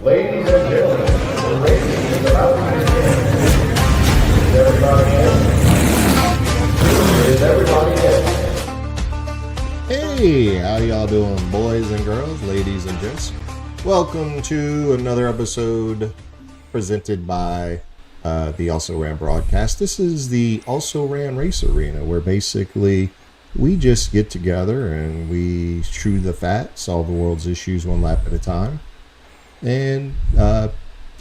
Ladies and gentlemen, the race is about to begin. Is everybody in? Is everybody in? Hey, how y'all doing, boys and girls, ladies and gents? Welcome to another episode presented by the Also Ran broadcast. This is the Also Ran Race Arena, where basically we just get together and we chew the fat, solve the world's issues one lap at a time. And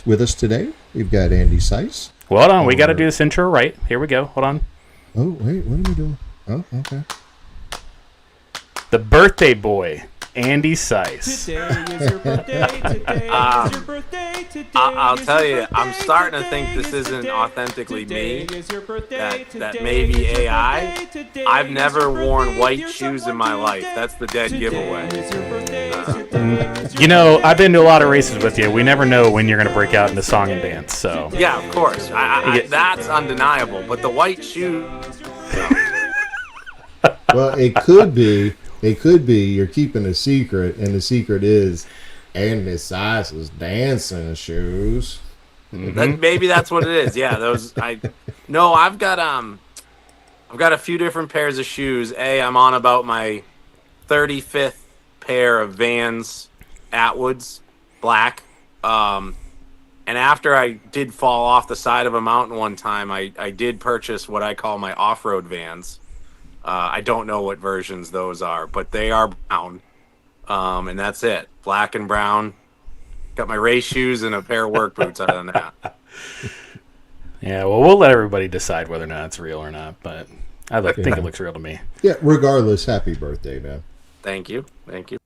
with us today, we've got Andy Seuss. Well, hold on, we got to do this intro right. Here we go. Hold on. Oh, wait, what are we doing? Oh, okay. The birthday boy, Andy Seuss. Today is your birthday. Today is your birthday. Today I'll is tell your you, birthday, I'm starting to think today this is your isn't day. authentically Today me. is your birthday. That Today may be is your AI. birthday. Today I've is never your worn birthday. white Dear shoes in someone my life. Tuesday. That's the dead Today giveaway. is your birthday. Today is your You know, birthday. I've been to a lot of races with you. We never know when you're going to break out into song and dance. So Yeah, of course. That's undeniable. But the white shoes, Well, it could be you're keeping a secret, and the secret is Andy Seuss's dancing shoes. maybe that's what it is. Yeah, those. I've got a few different pairs of shoes. I'm on about my 35th pair of Vans Atwoods, black. And after I did fall off the side of a mountain one time, I did purchase what I call my off-road Vans. I don't know what versions those are, but they are brown. And that's it. Black and brown. Got my race shoes and a pair of work boots other than that. yeah, well, we'll let everybody decide whether or not it's real or not. But I think it looks real to me. Yeah, regardless, happy birthday, man. Thank you. Thank you.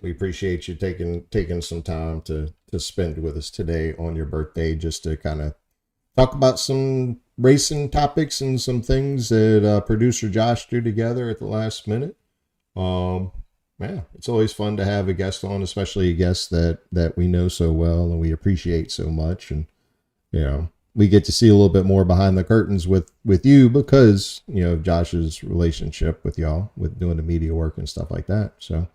We appreciate you taking some time to spend with us today on your birthday, just to kind of talk about some racing topics and some things that producer Josh threw together at the last minute. Yeah, it's always fun to have a guest on, especially a guest that we know so well and we appreciate so much. And, you know, we get to see a little bit more behind the curtains with you because, you know, Josh's relationship with y'all, with doing the media work and stuff like that. So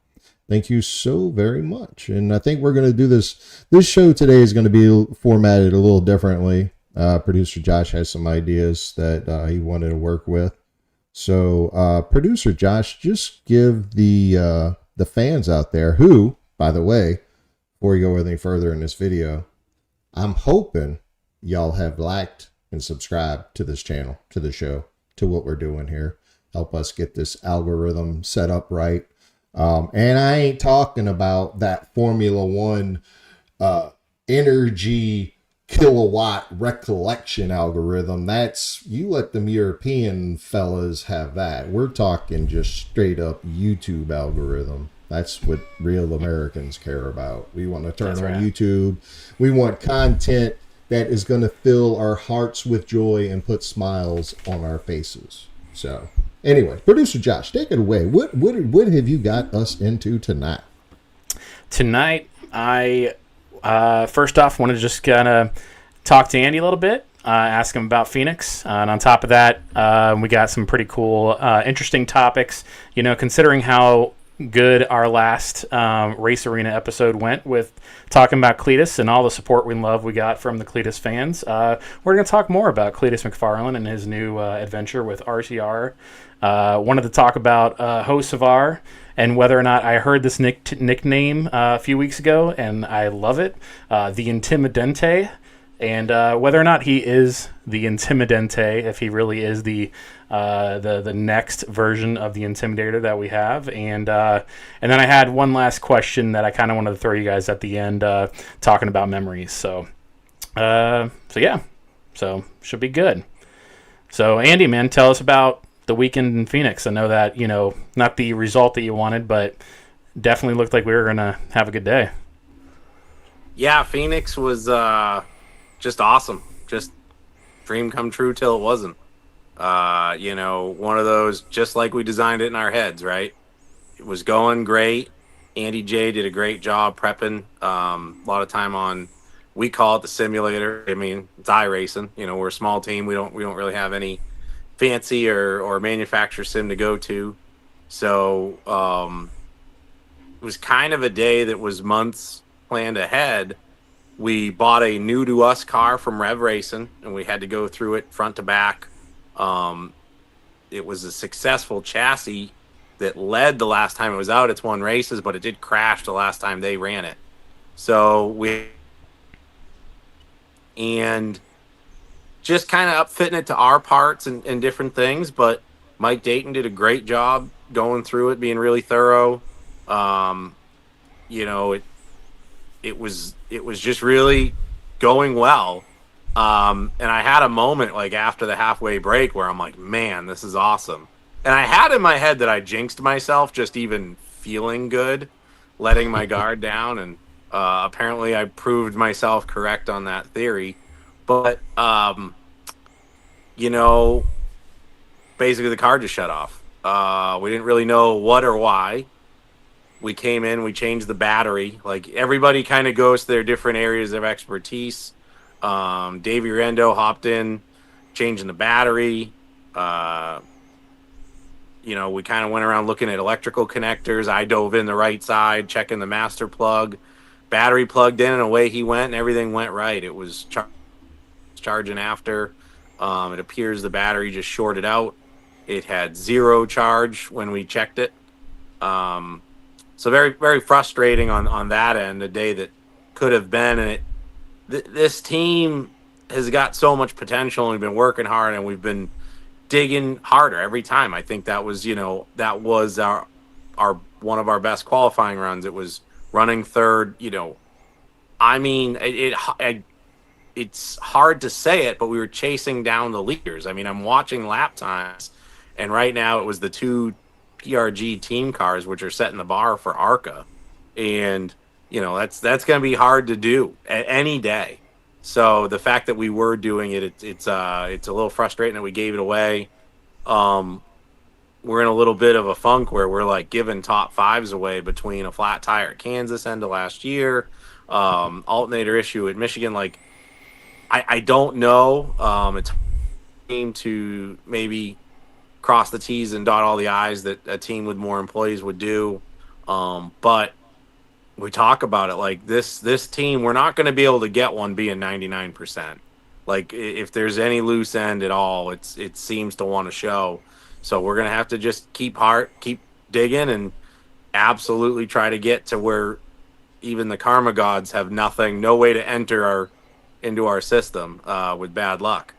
thank you so very much. And I think we're going to do this show today is going to be formatted a little differently. Producer Josh has some ideas that he wanted to work with. So, producer Josh, just give the fans out there who, by the way, before you go any further in this video, I'm hoping y'all have liked and subscribed to this channel, to the show, to what we're doing here. Help us get this algorithm set up right. And I ain't talking about that Formula One energy kilowatt recollection algorithm. That's, you let them European fellas have that. We're talking just straight up YouTube algorithm. That's what real Americans care about. We want to turn on YouTube. We want content that is going to fill our hearts with joy and put smiles on our faces. So anyway, producer Josh, take it away. What have you got us into tonight? Tonight, I first off want to just kind of talk to Andy a little bit, ask him about Phoenix, and on top of that, we got some pretty cool, interesting topics. You know, considering how good our last Race Arena episode went with talking about Cleetus and all the support and love we got from the Cleetus fans, we're going to talk more about Cleetus McFarland and his new adventure with RCR. Wanted to talk about Hocevar and whether or not I heard this nickname a few weeks ago, and I love it, the Intimidante, and whether or not he is the Intimidante, if he really is the next version of the Intimidator that we have, and then I had one last question that I kind of wanted to throw you guys at the end, talking about memories. So yeah, so should be good. So Andy, man, tell us about the weekend in Phoenix. I know that, you know, not the result that you wanted, but definitely looked like we were going to have a good day. Yeah, Phoenix was just awesome. Just dream come true till it wasn't. You know, one of those, just like we designed it in our heads, right? It was going great. Andy J did a great job prepping. A lot of time on, we call it the simulator. I mean, it's iRacing. You know, we're a small team. We don't really have any fancy or manufacturer sim to go to. So it was kind of a day that was months planned ahead, we bought a new to us car from Rev Racing, and we had to go through it front to back. It was a successful chassis that led the last time it was out. It's won races, but it did crash the last time they ran it. So and just kind of upfitting it to our parts and different things. But Mike Dayton did a great job going through it, being really thorough. You know, it was just really going well. And I had a moment like after the halfway break where I'm like, man, this is awesome. And I had in my head that I jinxed myself just even feeling good, letting my guard down. And apparently I proved myself correct on that theory. But, you know, basically the car just shut off. We didn't really know what or why. We came in, we changed the battery. Like, everybody kind of goes to their different areas of expertise. Davey Rendo hopped in, changing the battery. You know, we kind of went around looking at electrical connectors. I dove in the right side, checking the master plug. Battery plugged in, and away he went, and everything went right. It was charging after. It appears the battery just shorted out. It had 0 charge when we checked it. So very, very frustrating on that end, a day that could have been. And this team has got so much potential, and we've been working hard, and we've been digging harder every time. I think that was, you know, that was our one of our best qualifying runs. It was running third. You know, I mean, it's hard to say it, but we were chasing down the leaders. I mean, I'm watching lap times, and right now it was the 2 PRG team cars, which are setting the bar for ARCA. And, you know, that's going to be hard to do any day. So the fact that we were doing it, it's a little frustrating that we gave it away. We're in a little bit of a funk where we're like giving top 5s away between a flat tire at Kansas end of last year, alternator issue at Michigan. Like, I don't know. It's team to maybe cross the T's and dot all the I's that a team with more employees would do. But we talk about it like this team, we're not going to be able to get one being 99%. Like, if there's any loose end at all, it seems to want to show. So we're going to have to just keep digging and absolutely try to get to where even the karma gods have no way to enter into our system with bad luck.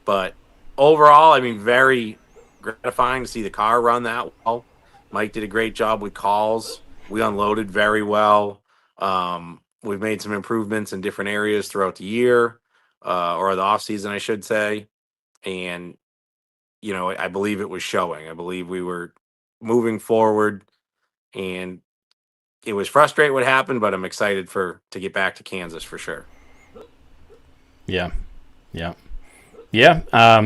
But overall, I mean, very gratifying to see the car run that well. Mike did a great job with calls. We unloaded very well. We've made some improvements in different areas throughout the year, or the off season, I should say. And, you know, I believe it was showing. I believe we were moving forward, and it was frustrating what happened, but I'm excited to get back to Kansas for sure. Yeah.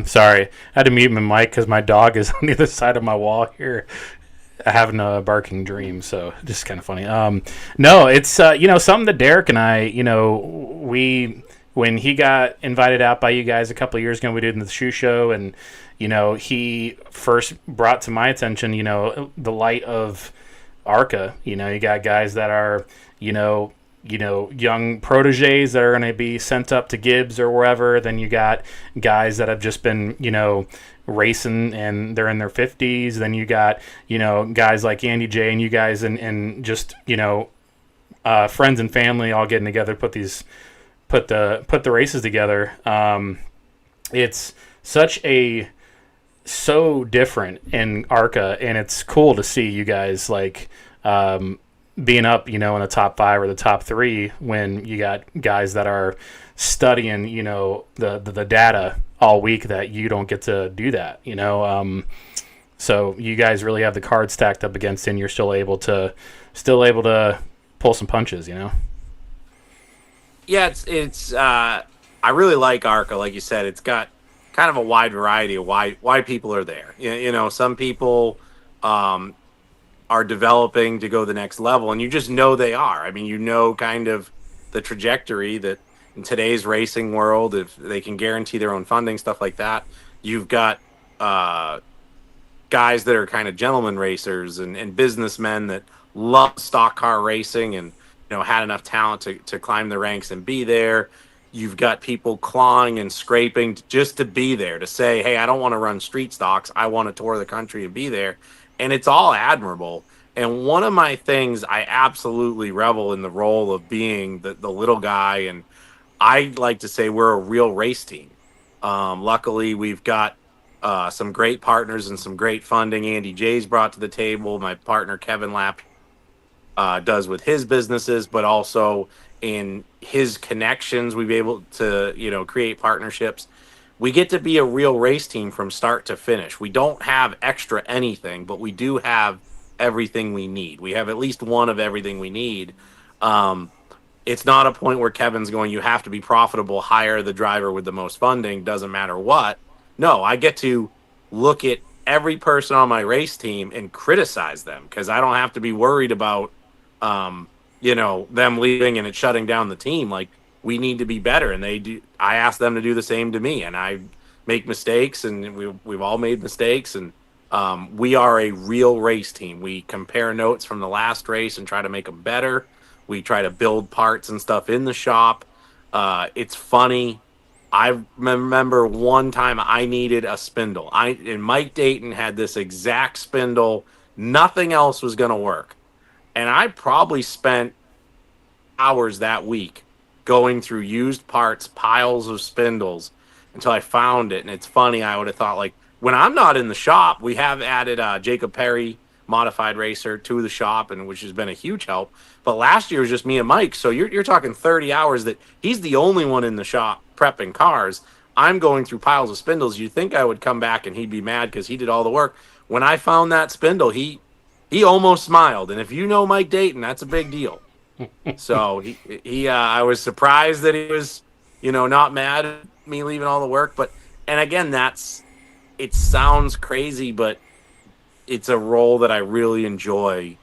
Sorry, I had to mute my mic because my dog is on the other side of my wall here, having a barking dream. So just kind of funny. No, it's you know, something that Derek and I, you know, when he got invited out by you guys a couple of years ago, we did in the shoe show, and you know, he first brought to my attention, you know, the light of ARCA. You know, you got guys that are, you know, young proteges that are going to be sent up to Gibbs or wherever. Then you got guys that have just been, you know, racing and they're in their 50s. Then you got, you know, guys like Andy J and you guys and just, you know, friends and family all getting together, put the races together. It's so different in ARCA, and it's cool to see you guys like, being up, you know, in the top 5 or the top 3 when you got guys that are studying, you know, the data all week that you don't get to do that, you know. So you guys really have the cards stacked up against, and you're still able to pull some punches, you know. Yeah, it's I really like ARCA. Like you said, it's got kind of a wide variety of why people are there. You know, some people are developing to go the next level, and you just know they are. I mean, you know, kind of the trajectory that in today's racing world, if they can guarantee their own funding, stuff like that, you've got guys that are kind of gentleman racers and businessmen that love stock car racing and had enough talent to climb the ranks and be there. You've got people clawing and scraping just to be there, to say, hey, I don't want to run street stocks. I want to tour the country and be there. And it's all admirable. And one of my things, I absolutely revel in the role of being the little guy. And I like to say we're a real race team. Luckily, we've got some great partners and some great funding. Andy J's brought to the table. My partner, Kevin Lapp, does with his businesses, but also in his connections, we've been able to, create partnerships. We get to be a real race team from start to finish. We don't have extra anything, but we do have everything we need. We have at least one of everything we need. It's not a point where Kevin's going, you have to be profitable, hire the driver with the most funding, doesn't matter what. No, I get to look at every person on my race team and criticize them, because I don't have to be worried about them leaving and it shutting down the team. Like, we need to be better, and they do. I ask them to do the same to me, and I make mistakes, and we've all made mistakes, and we are a real race team. We compare notes from the last race and try to make them better. We try to build parts and stuff in the shop. It's funny. I remember one time I needed a spindle. And Mike Dayton had this exact spindle. Nothing else was going to work. And I probably spent hours that week going through used parts, piles of spindles, until I found it. And it's funny, I would have thought, like, when I'm not in the shop, we have added Jacob Perry, modified racer, to the shop, and which has been a huge help. But last year was just me and Mike. So you're talking 30 hours that he's the only one in the shop prepping cars. I'm going through piles of spindles. You'd think I would come back and he'd be mad because he did all the work. When I found that spindle, he almost smiled. And if you know Mike Dayton, that's a big deal. So he I was surprised that he was, not mad at me leaving all the work. And again, it sounds crazy, but it's a role that I really enjoy,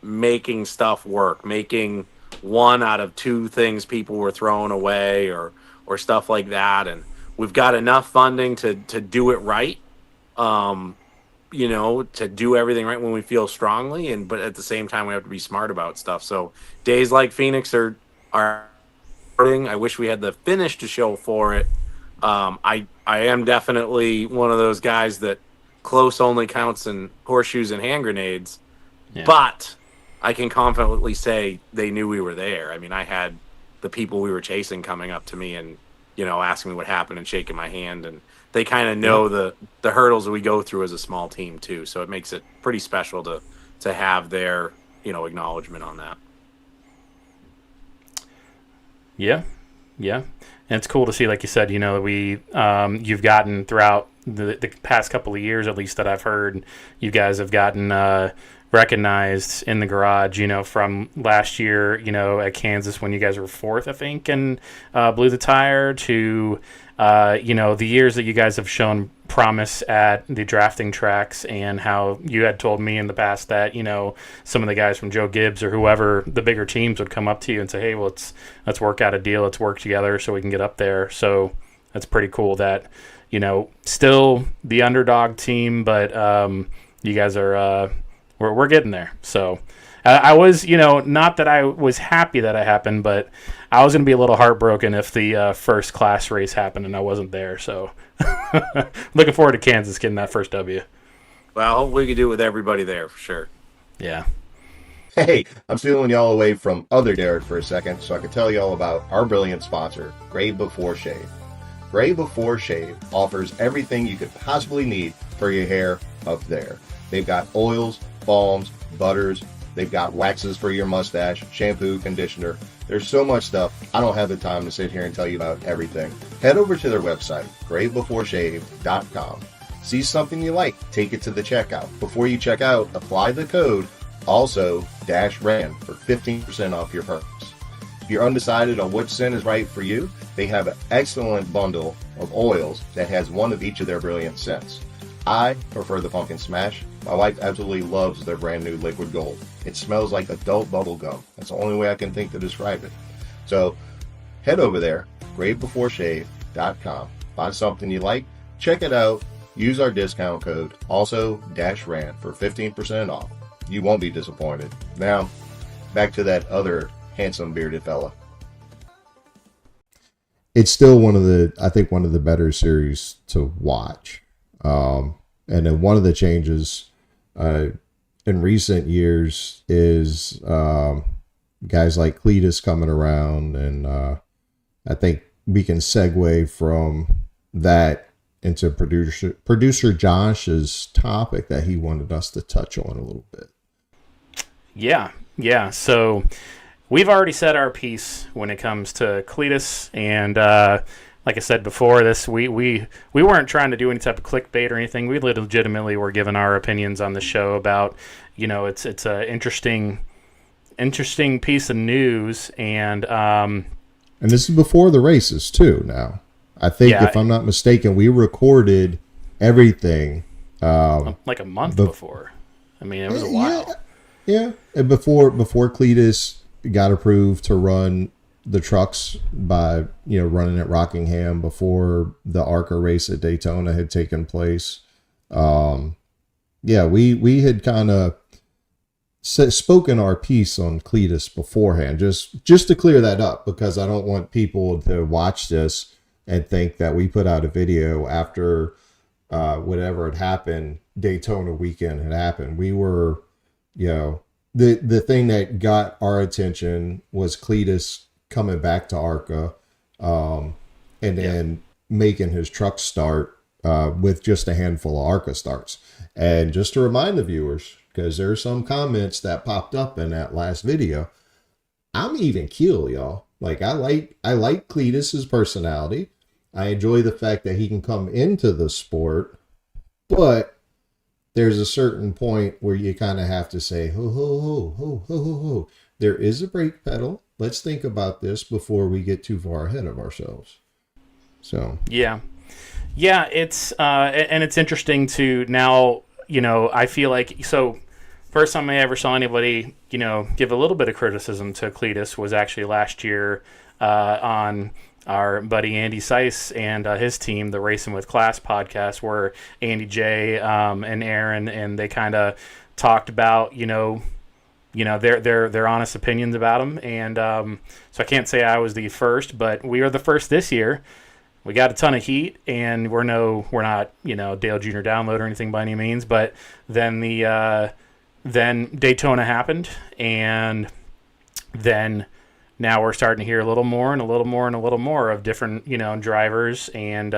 making stuff work, making one out of two things people were throwing away or stuff like that. And we've got enough funding to do it right. To do everything right when we feel strongly, but at the same time we have to be smart about stuff. So days like Phoenix are I wish we had the finish to show for it. I am definitely one of those guys that close only counts in horseshoes and hand grenades, but I can confidently say they knew we were there. I mean, I had the people we were chasing coming up to me and asking me what happened and shaking my hand, and they kind of know the hurdles that we go through as a small team too. So it makes it pretty special to have their, acknowledgement on that. Yeah. Yeah. And it's cool to see, like you said, you've gotten throughout the past couple of years, at least that I've heard, you guys have gotten recognized in the garage, from last year, at Kansas when you guys were fourth, I think, and blew the tire, to the years that you guys have shown promise at the drafting tracks, and how you had told me in the past that, some of the guys from Joe Gibbs or whoever, the bigger teams, would come up to you and say, hey, well, let's work out a deal. Let's work together so we can get up there. So that's pretty cool that, still the underdog team, but you guys are, we're getting there. So I was, not that I was happy that it happened, but I was going to be a little heartbroken if the first class race happened and I wasn't there. So looking forward to Kansas getting that first W. Well, hopefully we can do it with everybody there for sure. Yeah. Hey, I'm stealing y'all away from other Derek for a second so I can tell y'all about our brilliant sponsor, Gray Before Shave. Gray Before Shave offers everything you could possibly need for your hair up there. They've got oils, balms, butters. They've got waxes for your mustache, shampoo, conditioner. There's so much stuff. I don't have the time to sit here and tell you about everything. Head over to their website, gravebeforeshave.com. See something you like, take it to the checkout. Before you check out, apply the code also-RAN for 15% off your purchase. If you're undecided on which scent is right for you, they have an excellent bundle of oils that has one of each of their brilliant scents. I prefer the Pumpkin Smash. My wife absolutely loves their brand new Liquid Gold. It smells like adult bubble gum. That's the only way I can think to describe it. So head over there, gravebeforeshave.com. Find something you like, check it out, use our discount code also-RAN for 15% off. You won't be disappointed. Now, back to that other handsome bearded fella. It's still one of the better series to watch. And then one of the changes in recent years is guys like Cleetus coming around, and I think we can segue from that into producer Josh's topic that he wanted us to touch on a little bit. Yeah. So we've already said our piece when it comes to Cleetus, and like I said before, this we weren't trying to do any type of clickbait or anything. We legitimately were giving our opinions on the show about, it's a interesting piece of news, and this is before the races too. Now, I think if I'm not mistaken, we recorded everything like a month before. I mean, it was a while. Yeah, and before Cleetus got approved to run the trucks by running at Rockingham, before the ARCA race at Daytona had taken place. We had kind of spoken our piece on Cleetus beforehand, just to clear that up, because I don't want people to watch this and think that we put out a video after whatever had happened, Daytona weekend had happened. We were, the thing that got our attention was Cleetus coming back to ARCA and then making his truck start with just a handful of ARCA starts. And just to remind the viewers, because there are some comments that popped up in that last video, I'm even keel, y'all. Like, I like Cleetus's personality. I enjoy the fact that he can come into the sport, but there's a certain point where you kind of have to say, ho, ho, ho, ho, ho, ho, ho. There is a brake pedal. Let's think about this before we get too far ahead of ourselves. So yeah, it's and it's interesting to now. I feel like, so first time I ever saw anybody give a little bit of criticism to Cleetus was actually last year on our buddy Andy Seuss and his team, the Racing with Class podcast, where Andy J and Aaron, and they kind of talked about their honest opinions about him. And so I can't say I was the first, but we are the first this year. We got a ton of heat, and we're not Dale Jr. download or anything by any means. But then then Daytona happened, and then now we're starting to hear a little more and a little more and a little more of different drivers and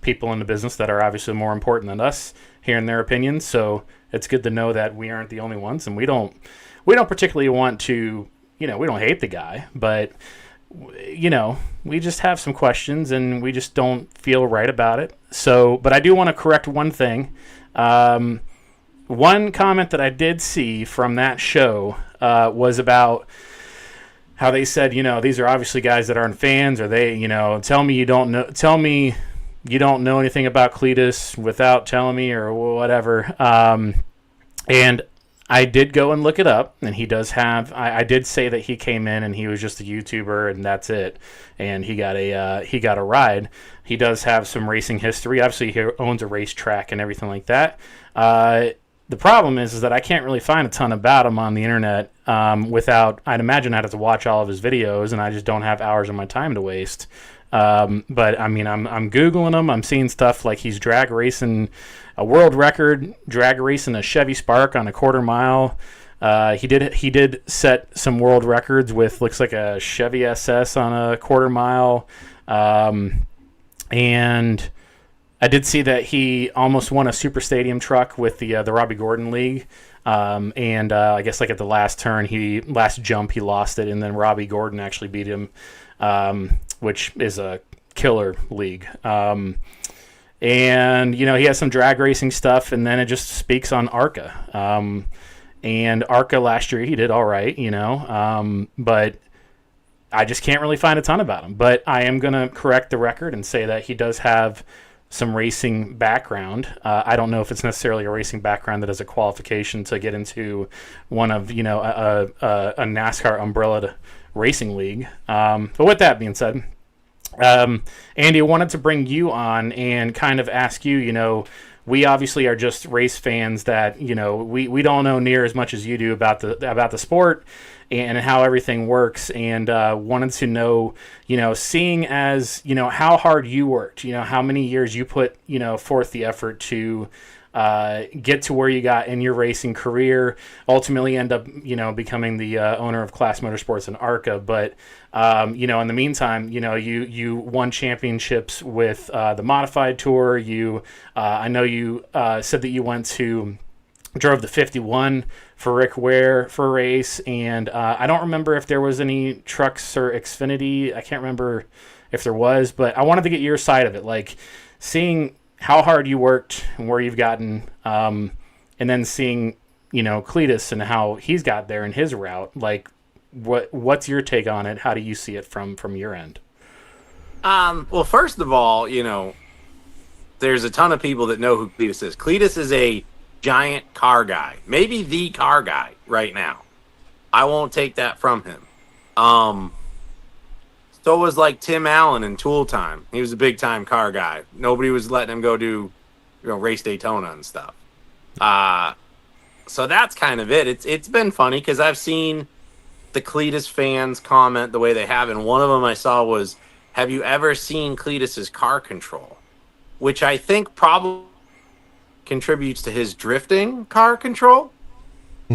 people in the business that are obviously more important than us hearing their opinions. So it's good to know that we aren't the only ones, and we don't particularly want to we don't hate the guy, but we just have some questions and we just don't feel right about it. So, but I do want to correct one thing. One comment that I did see from that show was about how they said, these are obviously guys that aren't fans, or they, tell me you don't know anything about Cleetus without telling me, or whatever. And I did go and look it up, and he does have. I did say that he came in and he was just a YouTuber and that's it, and he got a ride. He does have some racing history. Obviously, he owns a racetrack and everything like that. The problem is that I can't really find a ton about him on the internet without. I'd imagine I'd have to watch all of his videos, and I just don't have hours of my time to waste. But I mean, I'm Googling him. I'm seeing stuff like he's drag racing a world record, drag racing a Chevy Spark on a quarter mile. He did set some world records with, looks like a Chevy SS on a quarter mile. And I did see that he almost won a Super Stadium truck with the Robbie Gordon League. And I guess like at the last jump, he lost it, and then Robbie Gordon actually beat him, which is a killer league. And, he has some drag racing stuff, and then it just speaks on ARCA. And ARCA last year, he did all right, but I just can't really find a ton about him. But I am going to correct the record and say that he does have some racing background. I don't know if it's necessarily a racing background that is a qualification to get into one of, a NASCAR umbrella racing league. But with that being said, Andy, I wanted to bring you on and kind of ask you, we obviously are just race fans that, you know, we don't know near as much as you do about the sport and how everything works, and wanted to know, you know, seeing as, you know, how hard you worked, you know, how many years you put, you know, forth the effort to get to where you got in your racing career, ultimately end up, you know, becoming the owner of KLAS Motorsports and ARCA. But, you know, in the meantime, you know, you won championships with the modified tour. I know you said that you drove the 51 for Rick Ware for a race, and I don't remember if there was any trucks or Xfinity. I can't remember if there was, but I wanted to get your side of it, like seeing how hard you worked and where you've gotten, and then seeing, you know, Cleetus and how he's got there in his route. Like, what's your take on it? How do you see it from your end? Well, first of all, you know, there's a ton of people that know who Cleetus is. Cleetus is a giant car guy, maybe the car guy right now. I won't take that from him. So was like Tim Allen in Tool Time. He was a big time car guy. Nobody was letting him go do, you know, race Daytona and stuff. So that's kind of it. It's been funny because I've seen the Cleetus fans comment the way they have, and one of them I saw was, "Have you ever seen Cleetus's car control?" Which I think probably contributes to his drifting car control.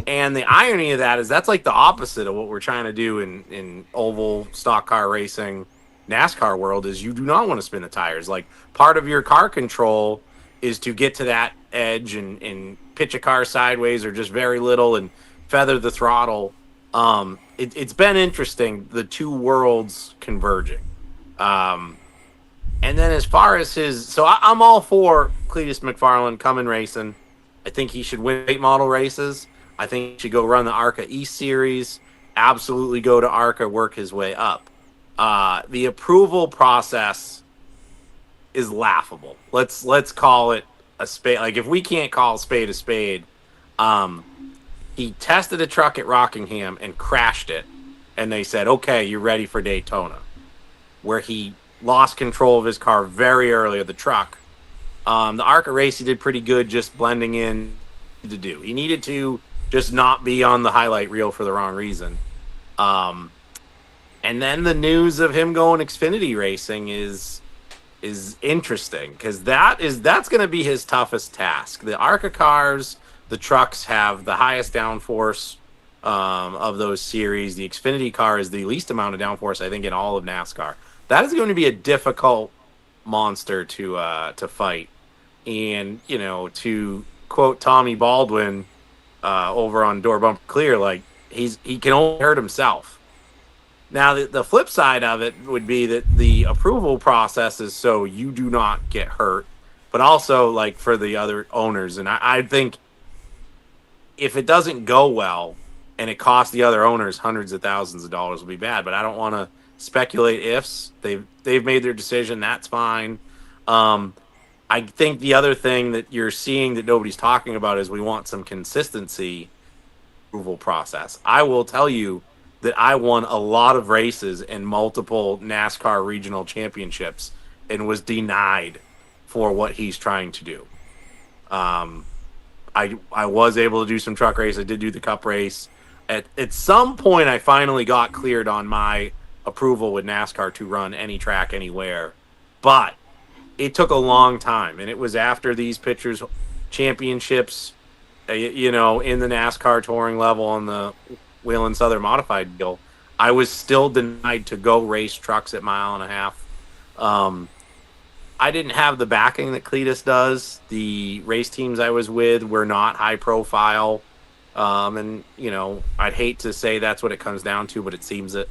And the irony of that is that's like the opposite of what we're trying to do in oval stock car racing NASCAR world. Is you do not want to spin the tires. Like, part of your car control is to get to that edge and pitch a car sideways or just very little and feather the throttle. It's been interesting, the two worlds converging. And then as far as I'm all for Cleetus McFarland coming racing. I think he should win late model races. I think he should go run the ARCA East Series. Absolutely go to ARCA, work his way up. The approval process is laughable. Let's call it a spade. Like, if we can't call a spade, he tested a truck at Rockingham and crashed it, and they said, "Okay, you're ready for Daytona," where he lost control of his car very early of the truck. The ARCA race, he did pretty good just blending in to do. He needed to just not be on the highlight reel for the wrong reason. And then the news of him going Xfinity racing is interesting, because that's going to be his toughest task. The ARCA cars, the trucks, have the highest downforce of those series. The Xfinity car is the least amount of downforce, I think, in all of NASCAR. That is going to be a difficult monster to fight. And, you know, to quote Tommy Baldwin over on Door Bumper Clear, like, he can only hurt himself. Now, the flip side of it would be that the approval process is so you do not get hurt, but also, like, for the other owners. And I think if it doesn't go well and it costs the other owners hundreds of thousands of dollars, will be bad. But I don't want to speculate ifs. They've made their decision. That's fine. I think the other thing that you're seeing that nobody's talking about is we want some consistency approval process. I will tell you that I won a lot of races in multiple NASCAR regional championships and was denied for what he's trying to do. I was able to do some truck race. I did do the cup race. At some point, I finally got cleared on my approval with NASCAR to run any track anywhere, but it took a long time, and it was after these Pitchers championships, you know, in the NASCAR touring level on the Whelen Southern modified deal. I was still denied to go race trucks at mile and a half. I didn't have the backing that Cleetus does. The race teams I was with were not high profile, and, you know, I'd hate to say that's what it comes down to, but it seems it.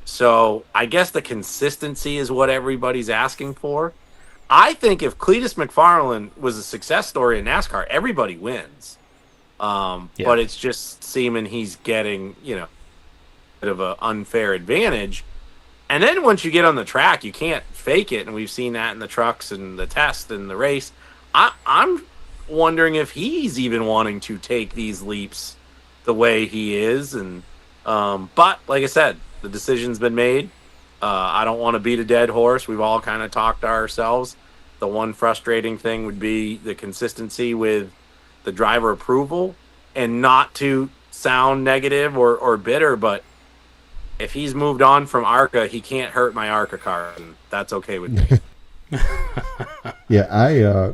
So I guess the consistency is what everybody's asking for. I think if Cleetus McFarland was a success story in NASCAR, everybody wins. But it's just seeming he's getting, you know, a bit of an unfair advantage. And then once you get on the track, you can't fake it. And we've seen that in the trucks and the test and the race. I'm wondering if he's even wanting to take these leaps the way he is. And but like I said, the decision's been made. I don't want to beat a dead horse. We've all kind of talked to ourselves. The one frustrating thing would be the consistency with the driver approval, and not to sound negative or bitter, but if he's moved on from ARCA, he can't hurt my ARCA car, and that's okay with me. Yeah,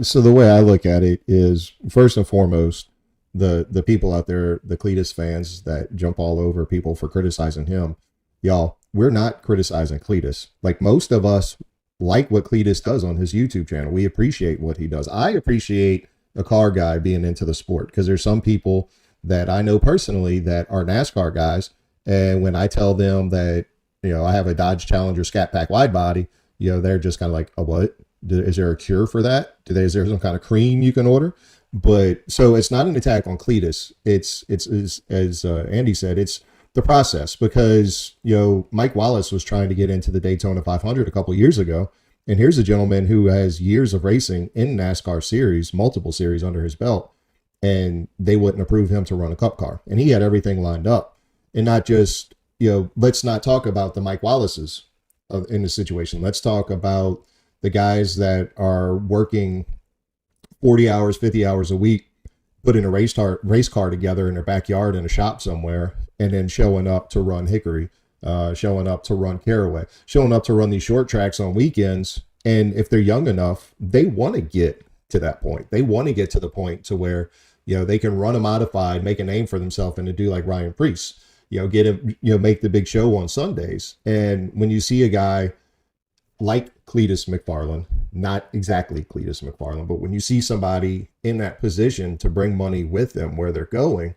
so the way I look at it is, first and foremost, the people out there, the Cleetus fans that jump all over people for criticizing him, y'all, we're not criticizing Cleetus. Like, most of us like what Cleetus does on his YouTube channel. We appreciate what he does. I appreciate a car guy being into the sport, because there's some people that I know personally that are NASCAR guys, and when I tell them that, I have a Dodge Challenger Scat Pack wide body, they're just kind of like, oh, what? Is there a cure for that? Is there some kind of cream you can order? But so it's not an attack on Cleetus. It's as Andy said, it's the process, because, Mike Wallace was trying to get into the Daytona 500 a couple years ago. And here's a gentleman who has years of racing in NASCAR series, multiple series under his belt, and they wouldn't approve him to run a cup car. And he had everything lined up. And not just, let's not talk about the Mike Wallaces in the situation. Let's talk about the guys that are working 40 hours, 50 hours a week, putting a race car together in their backyard in a shop somewhere, and then showing up to run Hickory, showing up to run Caraway, showing up to run these short tracks on weekends. And if they're young enough, they want to get to that point. They want to get to the point to where, they can run a modified, make a name for themselves, and to do like Ryan Preece, make the big show on Sundays. And when you see a guy like Cleetus McFarland, not exactly Cleetus McFarland, but when you see somebody in that position to bring money with them where they're going,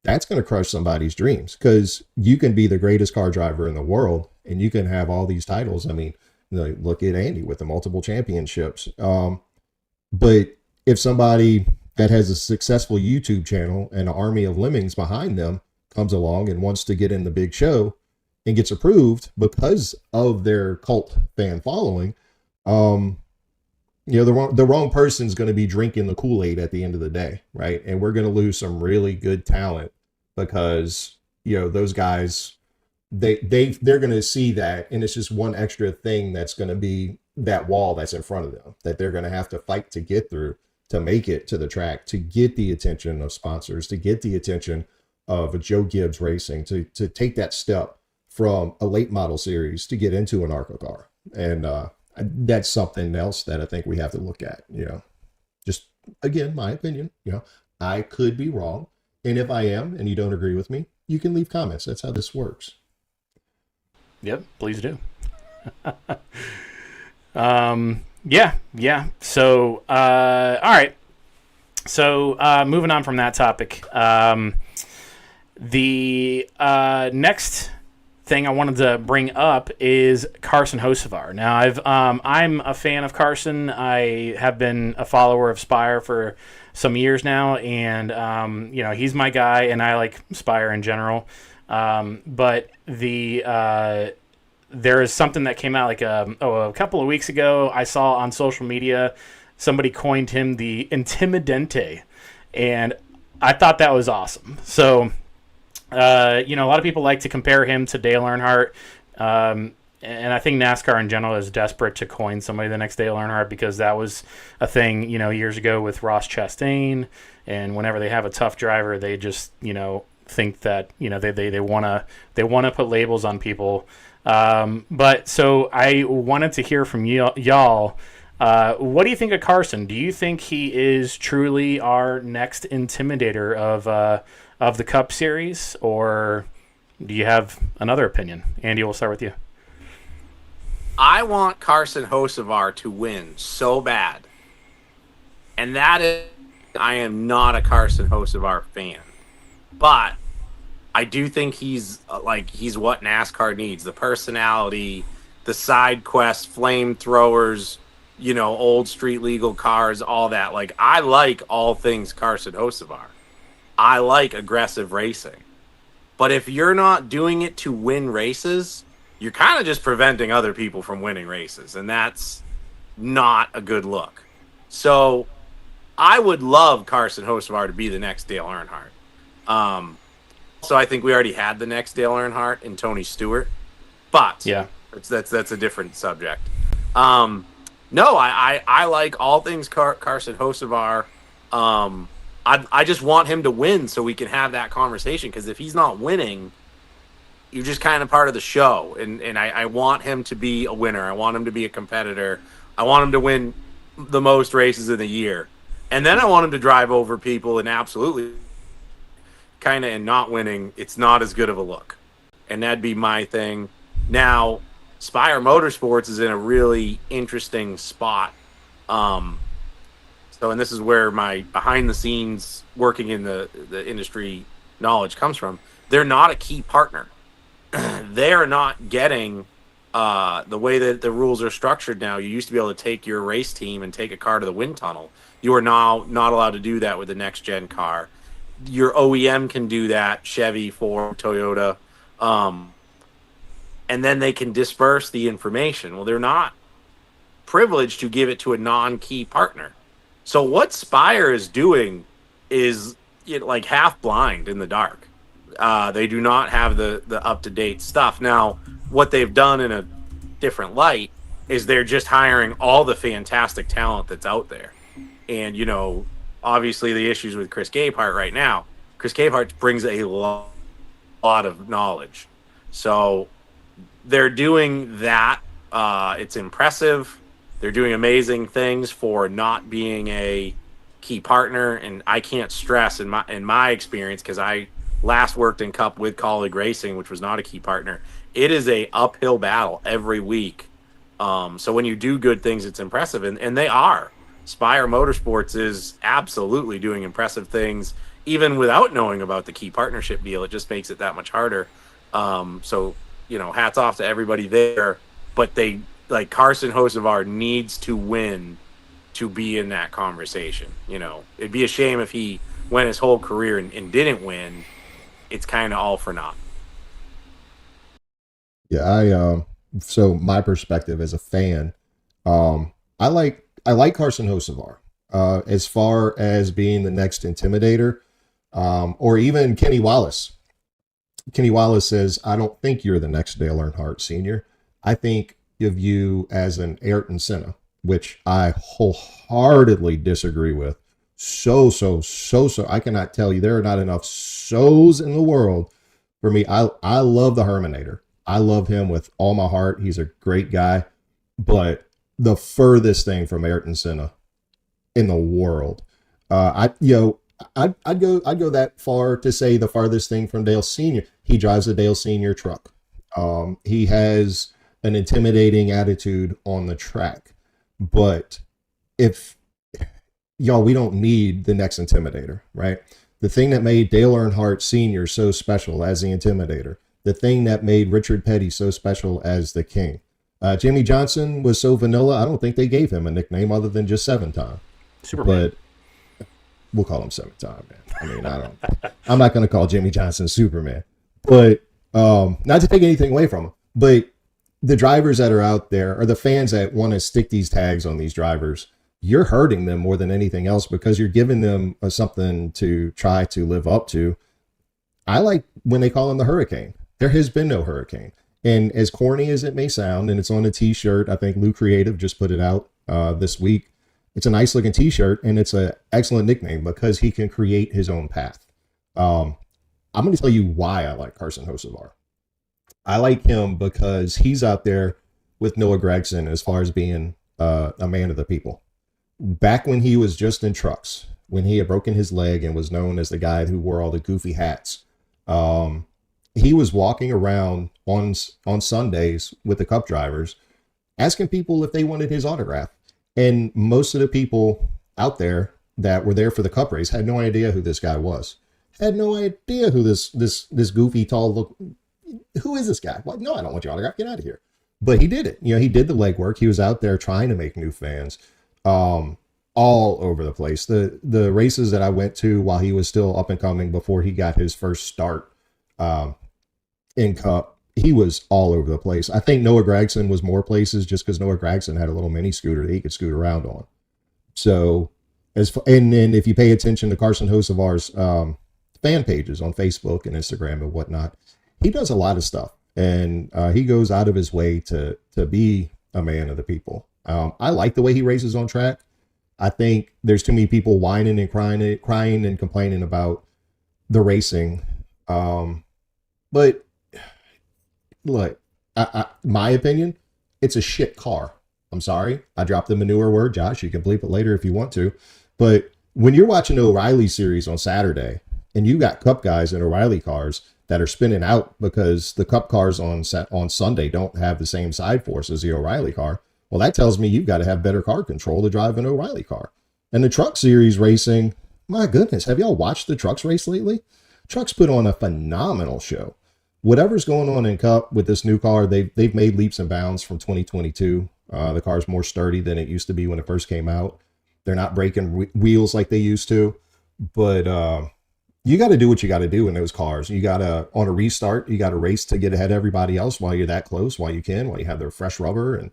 that's going to crush somebody's dreams, because you can be the greatest car driver in the world and you can have all these titles. I mean, look at Andy with the multiple championships. But if somebody that has a successful YouTube channel and an army of lemmings behind them comes along and wants to get in the big show and gets approved because of their cult fan following, the wrong person's going to be drinking the Kool-Aid at the end of the day, right? And we're going to lose some really good talent because, those guys, they're going to see that, and it's just one extra thing that's going to be that wall that's in front of them that they're going to have to fight to get through to make it to the track, to get the attention of sponsors, to get the attention of a Joe Gibbs Racing, to take that step from a late model series to get into an ARCA car. And that's something else that I think we have to look at. Just again, my opinion, I could be wrong. And if I am, and you don't agree with me, you can leave comments. That's how this works. Yep, please do. Yeah. So, all right. So, moving on from that topic, the next thing I wanted to bring up is Carson Hocevar. Now, I'm a fan of Carson. I have been a follower of Spire for some years now, and he's my guy, and I like Spire in general. But there is something that came out like a couple of weeks ago. I saw on social media somebody coined him the Intimidante, and I thought that was awesome. So, a lot of people like to compare him to Dale Earnhardt, and I think NASCAR in general is desperate to coin somebody the next Dale Earnhardt, because that was a thing, years ago with Ross Chastain, and whenever they have a tough driver, they just, think that, they want to put labels on people. But so I wanted to hear from y'all. What do you think of Carson? Do you think he is truly our next Intimidator of the Cup Series, or do you have another opinion? Andy, we'll start with you. I want Carson Hocevar to win so bad. And that is, I am not a Carson Hocevar fan. But I do think he's what NASCAR needs. The personality, the side quest, flamethrowers, old street legal cars, all that. Like, I like all things Carson Hocevar. I like aggressive racing. But if you're not doing it to win races, you're kind of just preventing other people from winning races. And that's not a good look. So I would love Carson Hocevar to be the next Dale Earnhardt. So I think we already had the next Dale Earnhardt in Tony Stewart. But yeah, that's a different subject. No, I like all things Carson Hocevar. I just want him to win so we can have that conversation, because if he's not winning, you're just kind of part of the show. And I want him to be a winner. I want him to be a competitor. I want him to win the most races in the year. And then I want him to drive over people, and absolutely kind of in not winning, it's not as good of a look. And that'd be my thing. Now, Spire Motorsports is in a really interesting spot. And this is where my behind-the-scenes working in the industry knowledge comes from. They're not a key partner. They are not getting the way that the rules are structured now. You used to be able to take your race team and take a car to the wind tunnel. You are now not allowed to do that with the next-gen car. Your OEM can do that, Chevy, Ford, Toyota, and then they can disperse the information. Well, they're not privileged to give it to a non-key partner. So what Spire is doing is like half blind in the dark. They do not have the up-to-date stuff. Now, what they've done in a different light is they're just hiring all the fantastic talent that's out there. And, obviously the issues with Chris Gabehart right now. Chris Gabehart brings a lot of knowledge. So they're doing that. It's impressive. They're doing amazing things for not being a key partner. And I can't stress in my experience, because I last worked in Cup with Colleague Racing, which was not a key partner. It is a uphill battle every week. So when you do good things, it's impressive. And they are. Spire Motorsports is absolutely doing impressive things, even without knowing about the key partnership deal. It just makes it that much harder. So, hats off to everybody there. But Carson Hocevar needs to win to be in that conversation. It'd be a shame if he went his whole career and didn't win. It's kind of all for naught. Yeah, so my perspective as a fan, I like Carson Hocevar as far as being the next Intimidator, or even Kenny Wallace. Kenny Wallace says, I don't think you're the next Dale Earnhardt Sr. I think of you as an Ayrton Senna, which I wholeheartedly disagree with. So. I cannot tell you, there are not enough so's in the world for me. I love the Herminator. I love him with all my heart. He's a great guy, but the furthest thing from Ayrton Senna in the world. I'd go that far to say the farthest thing from Dale Sr. He drives a Dale Sr. truck. He has an intimidating attitude on the track, but we don't need the next Intimidator, right? The thing that made Dale Earnhardt Sr. so special as the Intimidator, the thing that made Richard Petty so special as the King. Jimmy Johnson was so vanilla, I don't think they gave him a nickname other than just 7-time. Superman. But we'll call him 7-time, man. I mean, I'm not going to call Jimmy Johnson Superman. But not to take anything away from him, but the drivers that are out there, or the fans that want to stick these tags on these drivers, you're hurting them more than anything else, because you're giving them something to try to live up to. I like when they call him the Hurricane. There has been no Hurricane. And as corny as it may sound, and it's on a t-shirt, I think Lou Creative just put it out this week. It's a nice looking t-shirt, and it's an excellent nickname because he can create his own path. I'm going to tell you why I like Carson Hocevar. I like him because he's out there with Noah Gragson as far as being a man of the people. Back when he was just in trucks, when he had broken his leg and was known as the guy who wore all the goofy hats, he was walking around on Sundays with the Cup drivers, asking people if they wanted his autograph. And most of the people out there that were there for the Cup race had no idea who this guy was. Had no idea who this goofy, tall look. Who is this guy? Well, no, I don't want your autograph. Get out of here. But he did it. He did the legwork. He was out there trying to make new fans. All over the place. The races that I went to while he was still up and coming, before he got his first start in Cup, he was all over the place. I think Noah Gragson was more places just because Noah Gragson had a little mini scooter that he could scoot around on. So, and then if you pay attention to Carson Hocevar's fan pages on Facebook and Instagram and whatnot, he does a lot of stuff, and he goes out of his way to be a man of the people. I like the way he races on track. I think there's too many people whining and crying and complaining about the racing. But look, my opinion, it's a shit car. I'm sorry. I dropped the manure word, Josh. You can bleep it later if you want to. But when you're watching the O'Reilly series on Saturday and you got Cup guys in O'Reilly cars that are spinning out because the Cup cars on Sunday don't have the same side force as the O'Reilly car, well, that tells me you've got to have better car control to drive an O'Reilly car. And the Truck Series racing, my goodness, have y'all watched the Trucks race lately? Trucks put on a phenomenal show. Whatever's going on in Cup with this new car, they've made leaps and bounds from 2022. The car's more sturdy than it used to be when it first came out. They're not breaking wheels like they used to. But you got to do what you got to do in those cars. You got to, on a restart, you got to race to get ahead of everybody else while you're that close, while you have their fresh rubber. And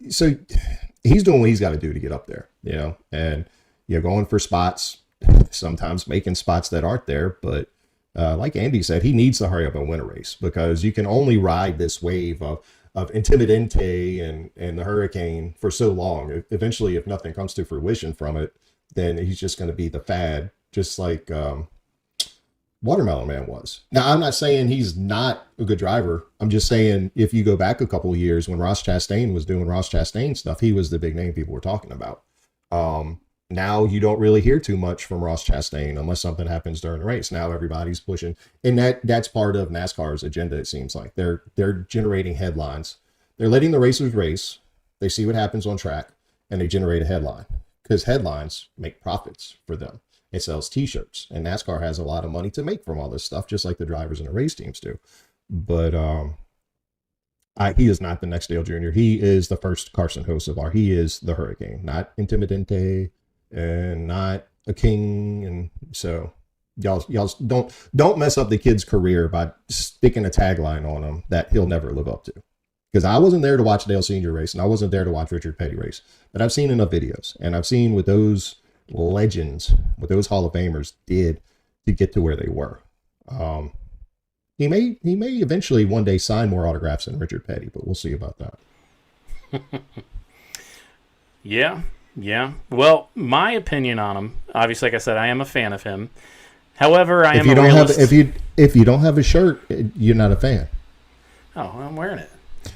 so he's doing what he's got to do to get up there, and going for spots, sometimes making spots that aren't there. But like Andy said, he needs to hurry up and win a race, because you can only ride this wave of Intimidante and the Hurricane for so long. Eventually, if nothing comes to fruition from it, then he's just going to be the fad, just like Watermelon Man was. Now, I'm not saying he's not a good driver. I'm just saying, if you go back a couple of years when Ross Chastain was doing Ross Chastain stuff, he was the big name people were talking about. Now you don't really hear too much from Ross Chastain unless something happens during the race. Now everybody's pushing, and that's part of NASCAR's agenda. It seems like they're generating headlines. They're letting the racers race. They see what happens on track, and they generate a headline, because headlines make profits for them. It sells T-shirts, and NASCAR has a lot of money to make from all this stuff, just like the drivers and the race teams do. But he is not the next Dale Jr. He is the first Carson Hocevar. He is the Hurricane, not Intimidante and not a king. And so y'all don't mess up the kid's career by sticking a tagline on him that he'll never live up to. Because I wasn't there to watch Dale Sr. race, and I wasn't there to watch Richard Petty race, but I've seen enough videos, and I've seen what those legends, what those Hall of Famers did to get to where they were. He may eventually one day sign more autographs than Richard Petty, but we'll see about that. Yeah. Well, my opinion on him, obviously, like I said, I am a fan of him. However, I am a realist. If you don't have a shirt, you're not a fan. Oh, I'm wearing it.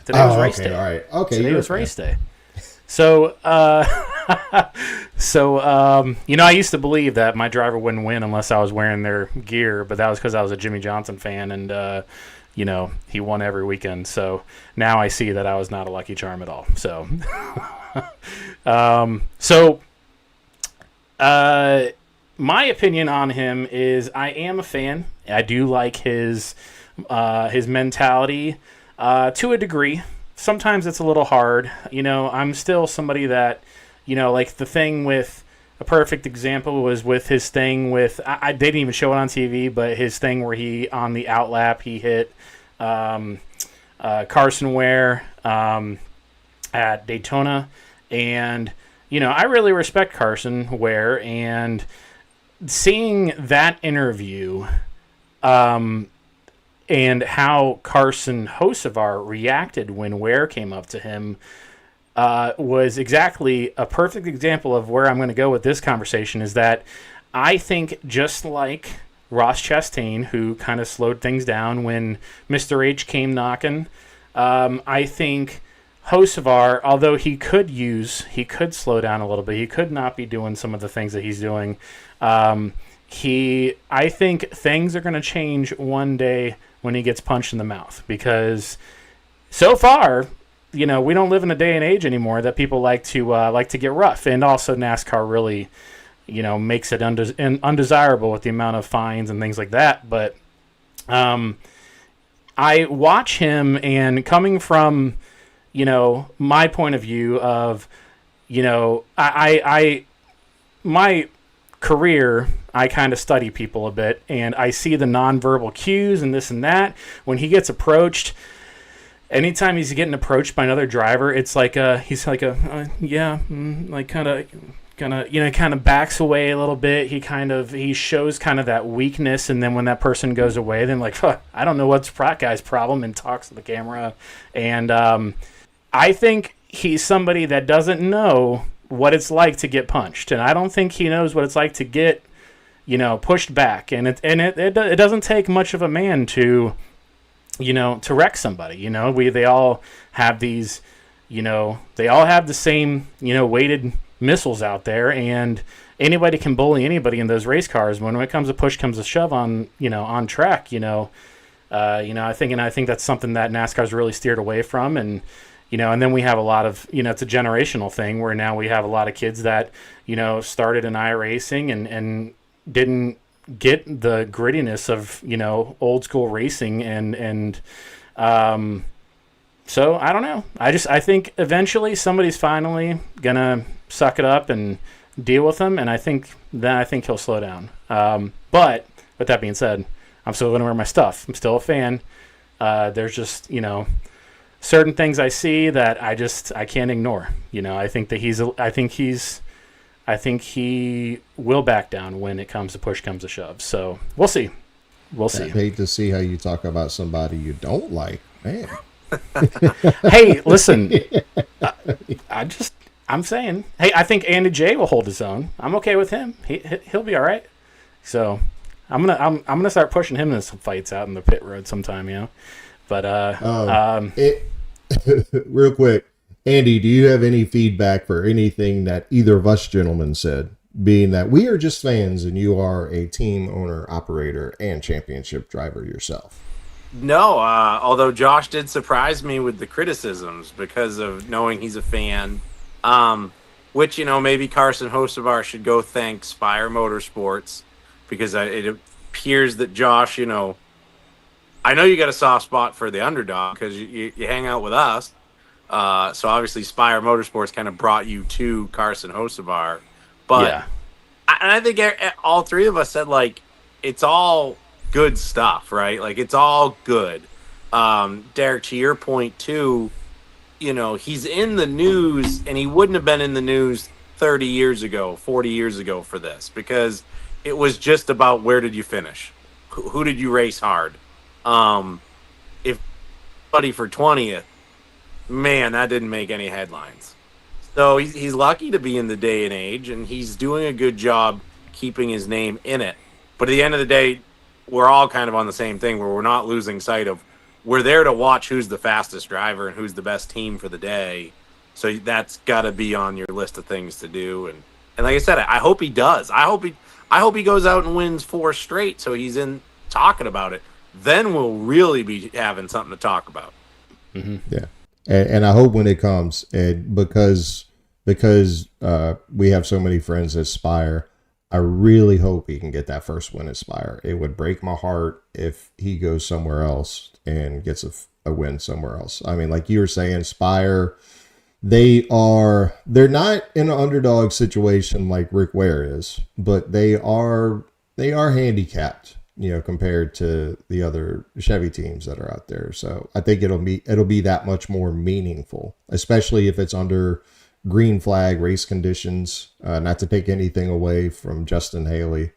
Today was race day. All right. Okay. Today was race day. So, I used to believe that my driver wouldn't win unless I was wearing their gear, but that was because I was a Jimmy Johnson fan, and he won every weekend. So now I see that I was not a lucky charm at all. So, my opinion on him is I am a fan. I do like his mentality to a degree. Sometimes it's a little hard. I'm still somebody that, like the thing with a perfect example was with his thing with, I didn't even show it on TV, but his thing where he, on the outlap, he hit Carson Ware at Daytona. And, I really respect Carson Ware, and seeing that interview, and how Carson Hocevar reacted when Ware came up to him was exactly a perfect example of where I'm going to go with this conversation, is that I think just like Ross Chastain, who kind of slowed things down when Mr. H came knocking, I think Hocevar, although he could slow down a little bit, he could not be doing some of the things that he's doing. I think things are going to change one day when he gets punched in the mouth, because so far, we don't live in a day and age anymore that people like to get rough, and also NASCAR really, makes it undesirable with the amount of fines and things like that. But I watch him, and coming from, my point of view of, my career, I kind of study people a bit, and I see the nonverbal cues and this and that. When he gets approached, anytime he's getting approached by another driver, it's like he's like kind of backs away a little bit. He shows kind of that weakness, and then when that person goes away, then I don't know what's that guy's problem, and talks to the camera. And I think he's somebody that doesn't know what it's like to get punched, and I don't think he knows what it's like to get, pushed back. And it doesn't take much of a man to, to wreck somebody. They all have these, they all have the same, weighted missiles out there, and anybody can bully anybody in those race cars. When it comes to push comes to shove on, on track, I think that's something that NASCAR's really steered away from. And and then we have a lot of, it's a generational thing where now we have a lot of kids that, started in iRacing and didn't get the grittiness of, old school racing. So I don't know. I think eventually somebody's finally going to suck it up and deal with him. And I think he'll slow down. But with that being said, I'm still going to wear my stuff. I'm still a fan. There's just, certain things I see that I can't ignore. I think he will back down when it comes to push comes to shove. So we'll see. I hate to see how you talk about somebody you don't like, man. Hey, listen, I'm saying, hey, I think Andy J will hold his own. I'm okay with him. He'll be all right. So I'm gonna start pushing him in some fights out in the pit road sometime, But real quick, Andy, do you have any feedback for anything that either of us gentlemen said? Being that we are just fans and you are a team owner, operator, and championship driver yourself. No, although Josh did surprise me with the criticisms because of knowing he's a fan, which, maybe Carson Hocevar should go thank Spire Motorsports, because it appears that Josh, I know you got a soft spot for the Underdog because you hang out with us. So obviously Spire Motorsports kind of brought you to Carson Hocevar. But yeah. I think all three of us said, it's all good stuff, right? It's all good. Derek, to your point too, he's in the news, and he wouldn't have been in the news 30 years ago, 40 years ago for this, because it was just about where did you finish? Who did you race hard? If buddy for 20th, man, that didn't make any headlines. So he's lucky to be in the day and age, and he's doing a good job keeping his name in it. But at the end of the day, we're all kind of on the same thing where we're not losing sight of we're there to watch who's the fastest driver and who's the best team for the day. So that's got to be on your list of things to do. And like I said, I hope he does. I hope he goes out and wins 4 straight, so he's in talking about it. Then we'll really be having something to talk about. Mm-hmm. Yeah. And I hope when it comes, and because we have so many friends at Spire, I really hope he can get that first win at Spire. It would break my heart if he goes somewhere else and gets a win somewhere else. I mean, like you were saying, Spire, they're not in an underdog situation like Rick Ware is, but they are handicapped, compared to the other Chevy teams that are out there. So I think it'll be that much more meaningful, especially if it's under green flag race conditions. Not to take anything away from Justin Haley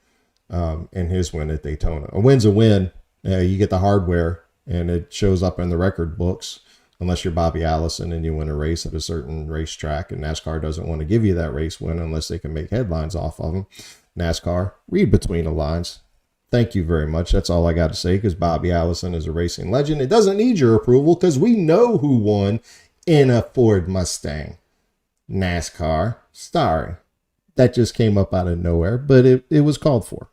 and his win at Daytona. A win's a win. You get the hardware, and it shows up in the record books. Unless you're Bobby Allison and you win a race at a certain racetrack, and NASCAR doesn't want to give you that race win unless they can make headlines off of them. NASCAR, read between the lines. Thank you very much. That's all I got to say, because Bobby Allison is a racing legend. It doesn't need your approval because we know who won in a Ford Mustang. NASCAR. Sorry. That just came up out of nowhere, but it was called for.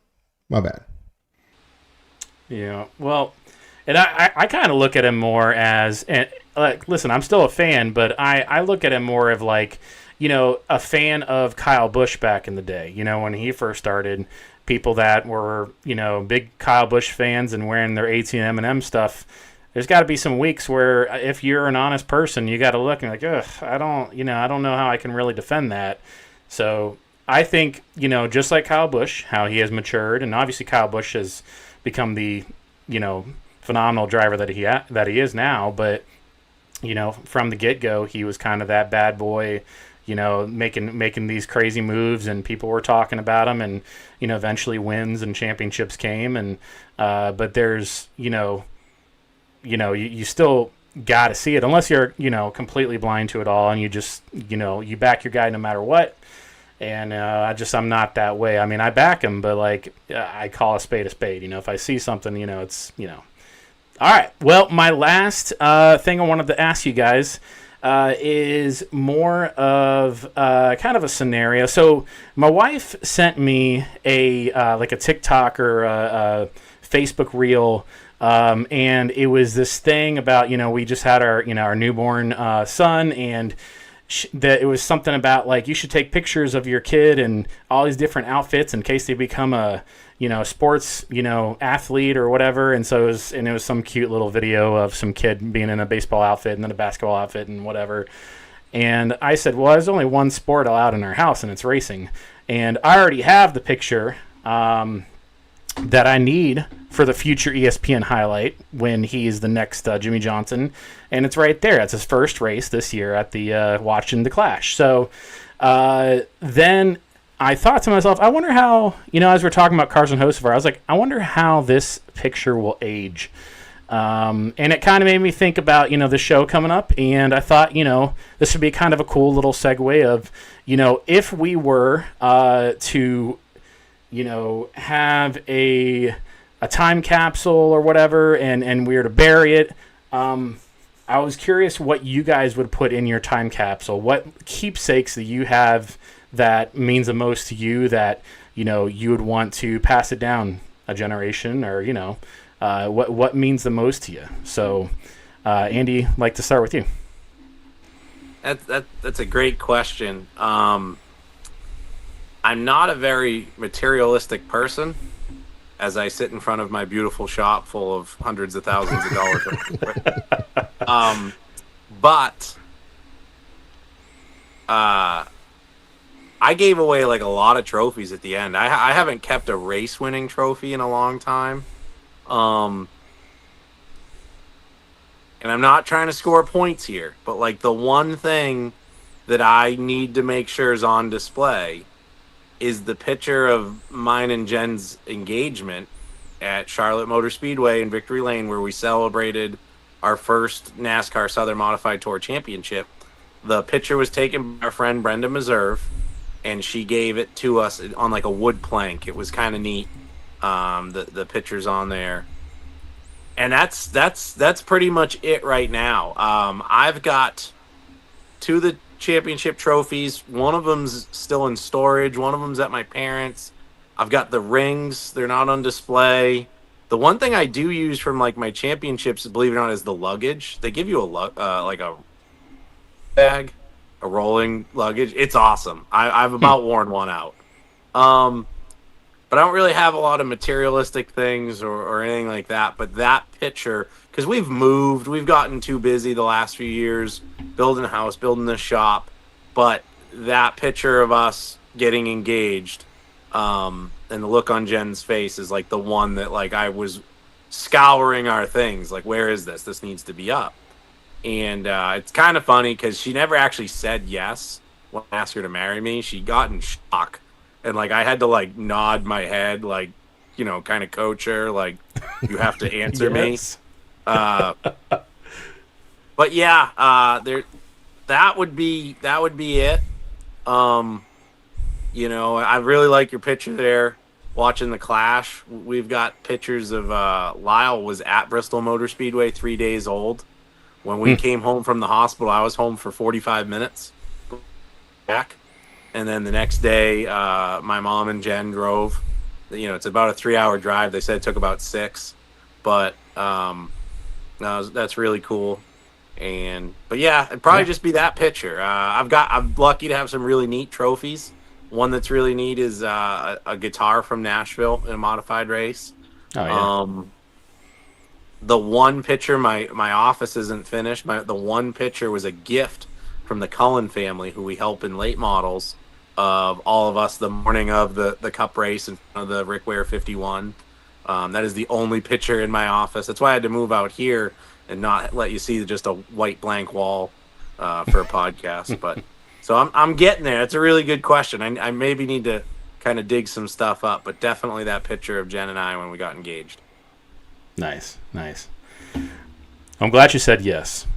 My bad. Yeah, well, and I kind of look at him more as, and listen, I'm still a fan, but I look at him more of a fan of Kyle Busch back in the day, when he first started. People that were, big Kyle Busch fans and wearing their 18 M&M stuff, there's got to be some weeks where if you're an honest person, you got to look and ugh, I don't know how I can really defend that. So I think, just like Kyle Busch, how he has matured, and obviously Kyle Busch has become the, phenomenal driver that he is now, but, from the get-go, he was kind of that bad boy, making these crazy moves, and people were talking about him, and, eventually wins and championships came. And, but there's, you still, got to see it unless you're, completely blind to it all and you just, you back your guy no matter what. And I'm not that way. I mean, I back him, but I call a spade a spade. If I see something, it's. All right. Well, my last thing I wanted to ask you guys is more of kind of a scenario. So my wife sent me a TikTok or a Facebook reel, and it was this thing about we just had our newborn son, and that it was something about you should take pictures of your kid and all these different outfits in case they become a sports athlete or whatever. And so it was some cute little video of some kid being in a baseball outfit and then a basketball outfit and whatever. And I said, well, there's only one sport allowed in our house, and it's racing. And I already have the picture that I need for the future ESPN highlight when he's the next Jimmy Johnson, and it's right there. It's his first race this year at the watching the Clash. So then I thought to myself, I wonder how, as we're talking about Carson Hocevar, I was like, I wonder how this picture will age. And it kind of made me think about, the show coming up, and I thought, this would be kind of a cool little segue of, if we were to have a time capsule or whatever, and we were to bury it. I was curious what you guys would put in your time capsule. What keepsakes that you have that means the most to you that, you would want to pass it down a generation, or, what means the most to you? So, Andy, I'd like to start with you. That's a great question. I'm not a very materialistic person, as I sit in front of my beautiful shop full of hundreds of thousands of dollars. But I gave away a lot of trophies at the end. I haven't kept a race winning trophy in a long time. And I'm not trying to score points here, but the one thing that I need to make sure is on display is the picture of mine and Jen's engagement at Charlotte Motor Speedway in Victory Lane, where we celebrated our first NASCAR Southern Modified Tour Championship. The picture was taken by our friend Brenda Meserve, and she gave it to us on a wood plank. It was kind of neat. The picture's on there. And that's pretty much it right now. I've got two of the championship trophies. One of them's still in storage. One of them's at my parents'. I've got the rings. They're not on display. The one thing I do use from my championships, believe it or not, is the luggage. They give you a bag, a rolling luggage. It's awesome. I've about worn one out. But I don't really have a lot of materialistic things or anything like that. But that picture, because we've moved, we've gotten too busy the last few years, building a house, building this shop. But that picture of us getting engaged, and the look on Jen's face is the one that I was scouring our things. Where is this? This needs to be up. And it's kind of funny because she never actually said yes when I asked her to marry me. She got in shock. And I had to nod my head, kind of coach her, you have to answer Yes. me. But yeah, that would be it. I really like your picture there, watching the Clash. We've got pictures of Lyle was at Bristol Motor Speedway 3 days old. When we came home from the hospital, I was home for 45 minutes back. And then the next day, my mom and Jen drove. It's about a 3-hour drive. They said it took about 6, but that's really cool. But yeah, it'd probably just be that picture. I'm lucky to have some really neat trophies. One that's really neat is a guitar from Nashville in a modified race. Oh yeah. The one picture, my office isn't finished. The one picture was a gift from the Cullen family, who we help in late models, of all of us the morning of the Cup race in front of the Rick Ware 51. That is the only picture in my office. That's why I had to move out here and not let you see just a white blank wall for a podcast. But so I'm getting there. It's a really good question. I maybe need to kind of dig some stuff up, but definitely that picture of Jen and I when we got engaged. Nice. I'm glad you said yes.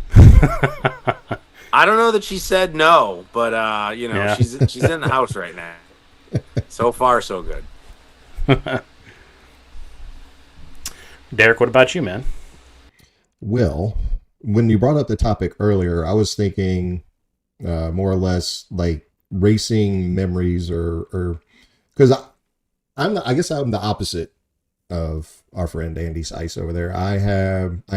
I don't know that she said no, but Yeah. she's in the house right now. So far, so good. Derek, what about you, man? Well, when you brought up the topic earlier, I was thinking more or less like racing memories, or because I guess I'm the opposite of our friend Andy Seuss over there. I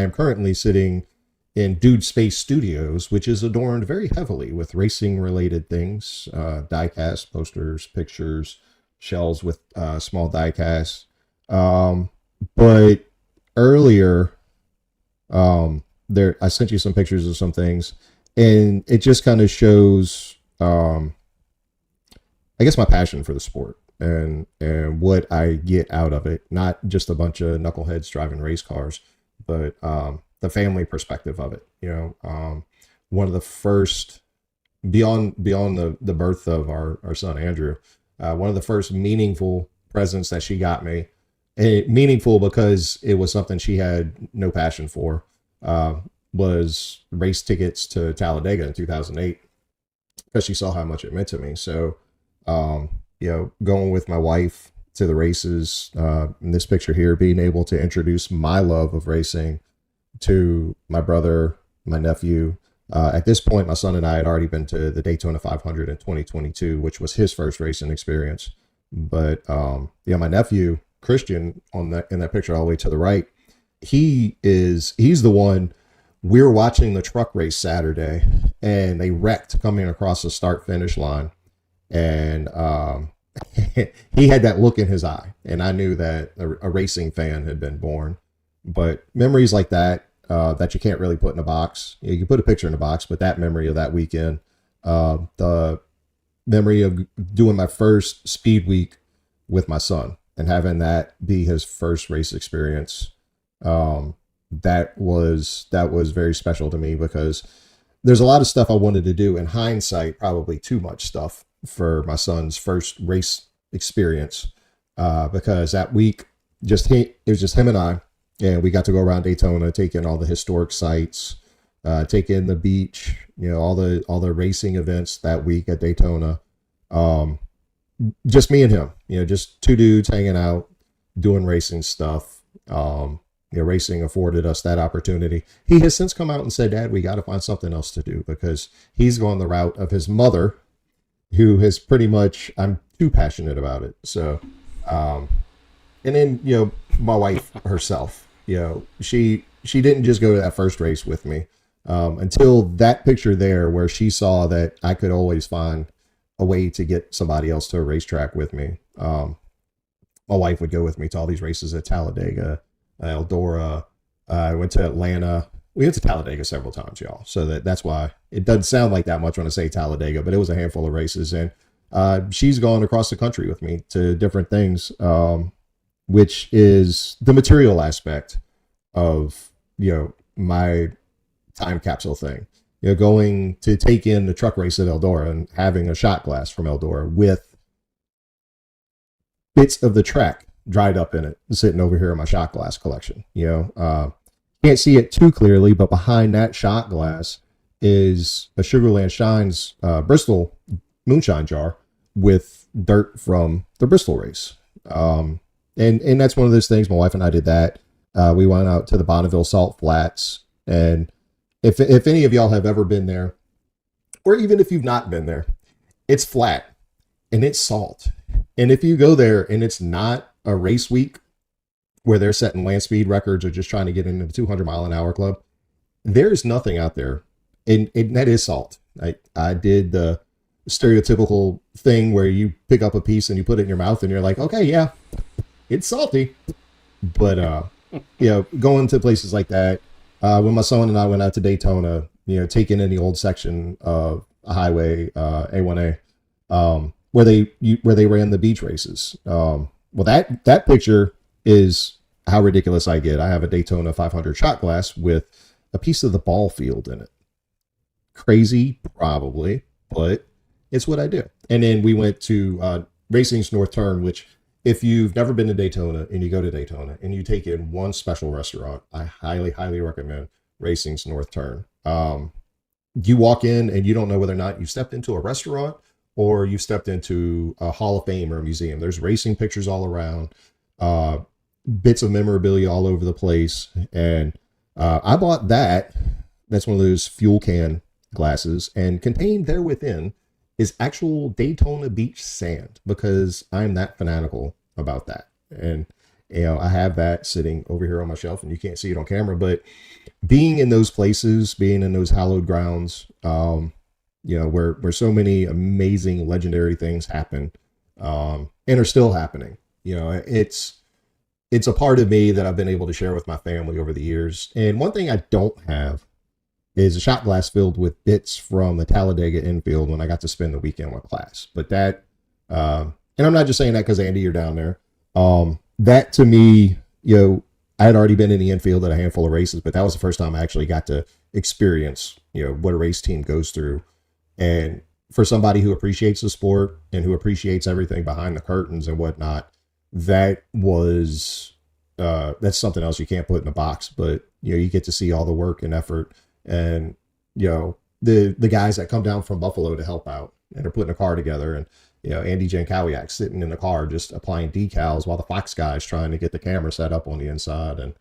am currently sitting in Dude Space Studios, which is adorned very heavily with racing related things, diecast, posters, pictures, shells with small diecasts. But earlier, I sent you some pictures of some things, and it just kind of shows, I guess, my passion for the sport and what I get out of it. Not just a bunch of knuckleheads driving race cars, but the family perspective of it. One of the first, beyond the birth of our son Andrew, one of the first meaningful presents that she got me. Meaningful because it was something she had no passion for, was race tickets to Talladega in 2008, because she saw how much it meant to me. So, going with my wife to the races, in this picture here, being able to introduce my love of racing to my brother, my nephew. At this point, my son and I had already been to the Daytona 500 in 2022, which was his first racing experience. But, my nephew, Christian, in that picture all the way to the right, he's the one. We were watching the truck race Saturday, and they wrecked coming across the start finish line, and he had that look in his eye, and I knew that a racing fan had been born. But memories like that, that you can't really put in a box. You can put a picture in a box, but that memory of that weekend, the memory of doing my first speed week with my son and having that be his first race experience, that was very special to me, because there's a lot of stuff I wanted to do. In hindsight, probably too much stuff for my son's first race experience, because that week it was just him and I, and we got to go around Daytona, take in all the historic sites, take in the beach, all the racing events that week at Daytona. Just me and him, just two dudes hanging out, doing racing stuff. Racing afforded us that opportunity. He has since come out and said, "Dad, we got to find something else to do," because he's gone the route of his mother, who has pretty much, I'm too passionate about it. So, and then, my wife herself, she didn't just go to that first race with me, until that picture there, where she saw that I could always find a way to get somebody else to a racetrack with me. My wife would go with me to all these races at Talladega, Eldora. I went to Atlanta. We went to Talladega several times, y'all. So that's why it doesn't sound like that much when I say Talladega, but it was a handful of races. And she's gone across the country with me to different things, which is the material aspect of, my time capsule thing. Going to take in the truck race at Eldora and having a shot glass from Eldora with bits of the track dried up in it, sitting over here in my shot glass collection. Can't see it too clearly, but behind that shot glass is a Sugarland Shines Bristol moonshine jar with dirt from the Bristol race. And that's one of those things. My wife and I did that. We went out to the Bonneville Salt Flats, and if any of y'all have ever been there, or even if you've not been there, it's flat and it's salt. And if you go there and it's not a race week where they're setting land speed records or just trying to get into the 200 mile an hour club, there's nothing out there. And that is salt. I did the stereotypical thing where you pick up a piece and you put it in your mouth and you're like, okay, yeah, it's salty. But, going to places like that, when my son and I went out to Daytona, taking in the old section of a highway, A1A, where they ran the beach races. Well, that picture is how ridiculous I get. I have a Daytona 500 shot glass with a piece of the ball field in it. Crazy, probably, but it's what I do. And then we went to Racing's North Turn, which, if you've never been to Daytona and you go to Daytona and you take in one special restaurant, I highly, highly recommend Racing's North Turn. You walk in and you don't know whether or not you stepped into a restaurant or you stepped into a Hall of Fame or a museum. There's racing pictures all around, bits of memorabilia all over the place. And I bought that. That's one of those fuel can glasses, and contained there within is actual Daytona Beach sand, because I'm that fanatical about that. And I have that sitting over here on my shelf, and you can't see it on camera, but being in those places, being in those hallowed grounds, where so many amazing legendary things happen, and are still happening, it's a part of me that I've been able to share with my family over the years. And one thing I don't have is a shot glass filled with bits from the Talladega infield when I got to spend the weekend with KLAS. But that, and I'm not just saying that because Andy, you're down there. That to me, I had already been in the infield at a handful of races, but that was the first time I actually got to experience, what a race team goes through. And for somebody who appreciates the sport and who appreciates everything behind the curtains and whatnot, that was, that's something else you can't put in a box. But, you get to see all the work and effort. And, the guys that come down from Buffalo to help out and are putting a car together, and, Andy Jankowiak sitting in the car just applying decals while the Fox guy's trying to get the camera set up on the inside. And,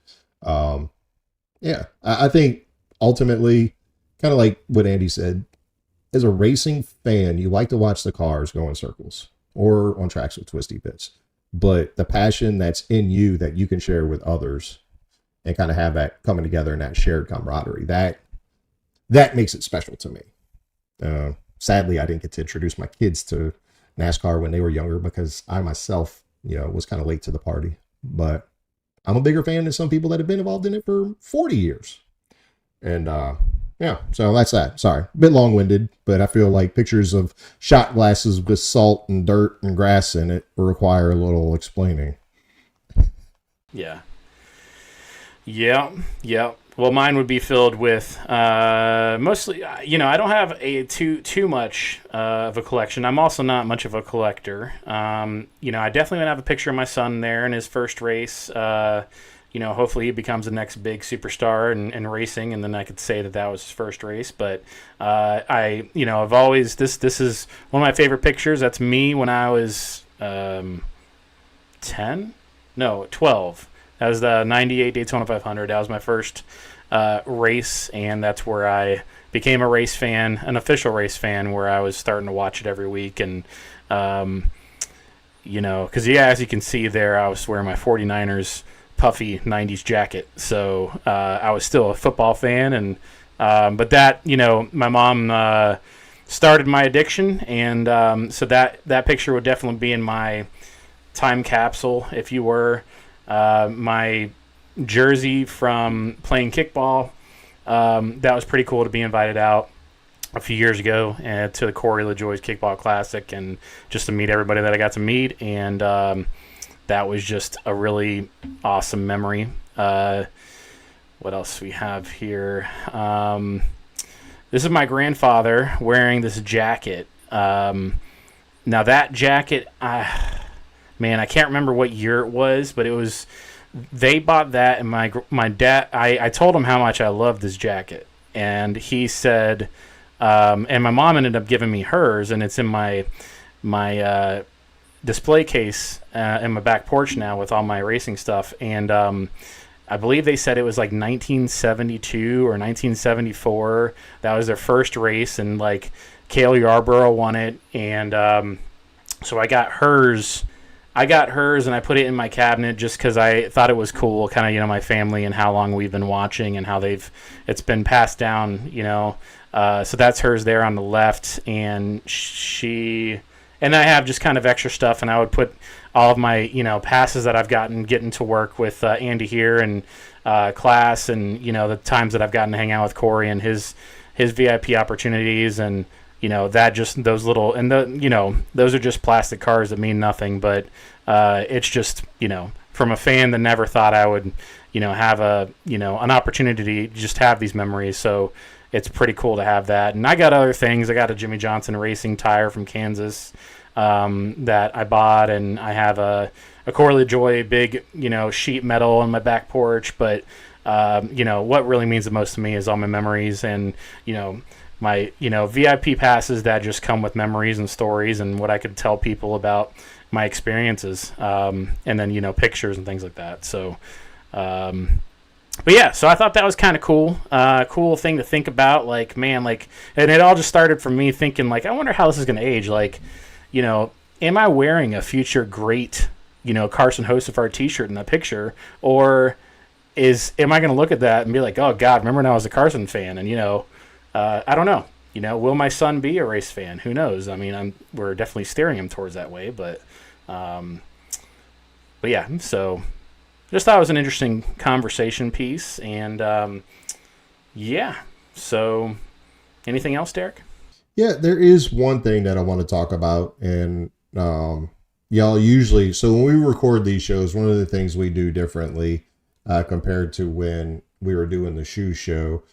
I think ultimately, kind of like what Andy said, as a racing fan, you like to watch the cars go in circles or on tracks with twisty bits, but the passion that's in you that you can share with others and kind of have that coming together and that shared camaraderie, that makes it special to me. Sadly, I didn't get to introduce my kids to NASCAR when they were younger because I myself, was kind of late to the party. But I'm a bigger fan than some people that have been involved in it for 40 years. And so that's that. Sorry, a bit long-winded, but I feel like pictures of shot glasses with salt and dirt and grass in it require a little explaining. Yeah. Well, mine would be filled with mostly, I don't have too much of a collection. I'm also not much of a collector. I definitely would have a picture of my son there in his first race. Hopefully he becomes the next big superstar in racing, and then I could say that was his first race. But I've always, this is one of my favorite pictures. That's me when I was 12. That was the 98 Daytona 500. That was my first race, and that's where I became a race fan, an official race fan, where I was starting to watch it every week. And, because, as you can see there, I was wearing my 49ers puffy 90s jacket. So I was still a football fan. And but that, my mom started my addiction. And so that picture would definitely be in my time capsule, if you were. My jersey from playing kickball, that was pretty cool to be invited out a few years ago to the Corey LaJoie's Kickball Classic, and just to meet everybody that I got to meet. And that was just a really awesome memory. What else we have here? This is my grandfather wearing this jacket. Now that jacket, man, I can't remember what year it was, but they bought that, and my dad, I told him how much I loved this jacket, and he said, and my mom ended up giving me hers, and it's in my display case in my back porch now with all my racing stuff. And I believe they said it was like 1972 or 1974. That was their first race, and like Cale Yarborough won it, and so I got hers, and I put it in my cabinet just because I thought it was cool, kind of, my family and how long we've been watching and how it's been passed down, so that's hers there on the left. And and I have just kind of extra stuff, and I would put all of my, passes that I've getting to work with Andy here and KLAS, and, the times that I've gotten to hang out with Corey and his VIP opportunities, and, that just those little, and those are just plastic cars that mean nothing, but it's just, from a fan that never thought I would, have an opportunity to just have these memories. So it's pretty cool to have that. And I got other things. I got a Jimmy Johnson racing tire from Kansas that I bought, and I have a Corey LaJoie big, sheet metal on my back porch. But what really means the most to me is all my memories and, my, VIP passes that just come with memories and stories and what I could tell people about my experiences. And then, pictures and things like that. So, but yeah, so I thought that was kind of cool. Cool thing to think about. Like, man, and it all just started from me thinking, I wonder how this is going to age. Am I wearing a future great, Carson Hocevar t-shirt in that picture? Or am I going to look at that and be like, oh, God, remember when I was a Carson fan? And, I don't know. Will my son be a race fan? Who knows? I mean, we're definitely steering him towards that way. But yeah, so just thought it was an interesting conversation piece. And, yeah. So anything else, Derek? Yeah, there is one thing that I want to talk about. And y'all usually, so when we record these shows, one of the things we do differently compared to when we were doing the shoe show,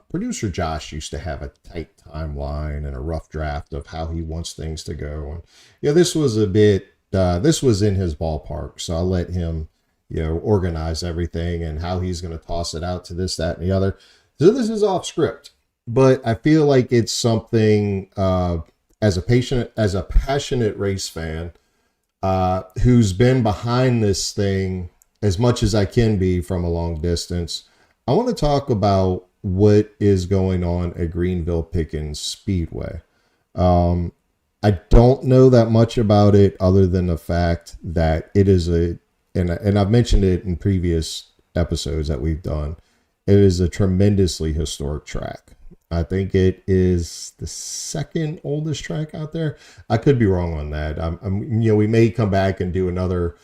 producer Josh used to have a tight timeline and a rough draft of how he wants things to go. And this was this was in his ballpark. So I'll let him, organize everything and how he's going to toss it out to this, that, and the other. So this is off script, but I feel like it's something, as a passionate race fan, who's been behind this thing as much as I can be from a long distance. I want to talk about what is going on at Greenville Pickens Speedway. I don't know that much about it other than the fact that it is and I've mentioned it in previous episodes that we've done, it is a tremendously historic track. I think it is the second oldest track out there. I could be wrong on that. We may come back and do another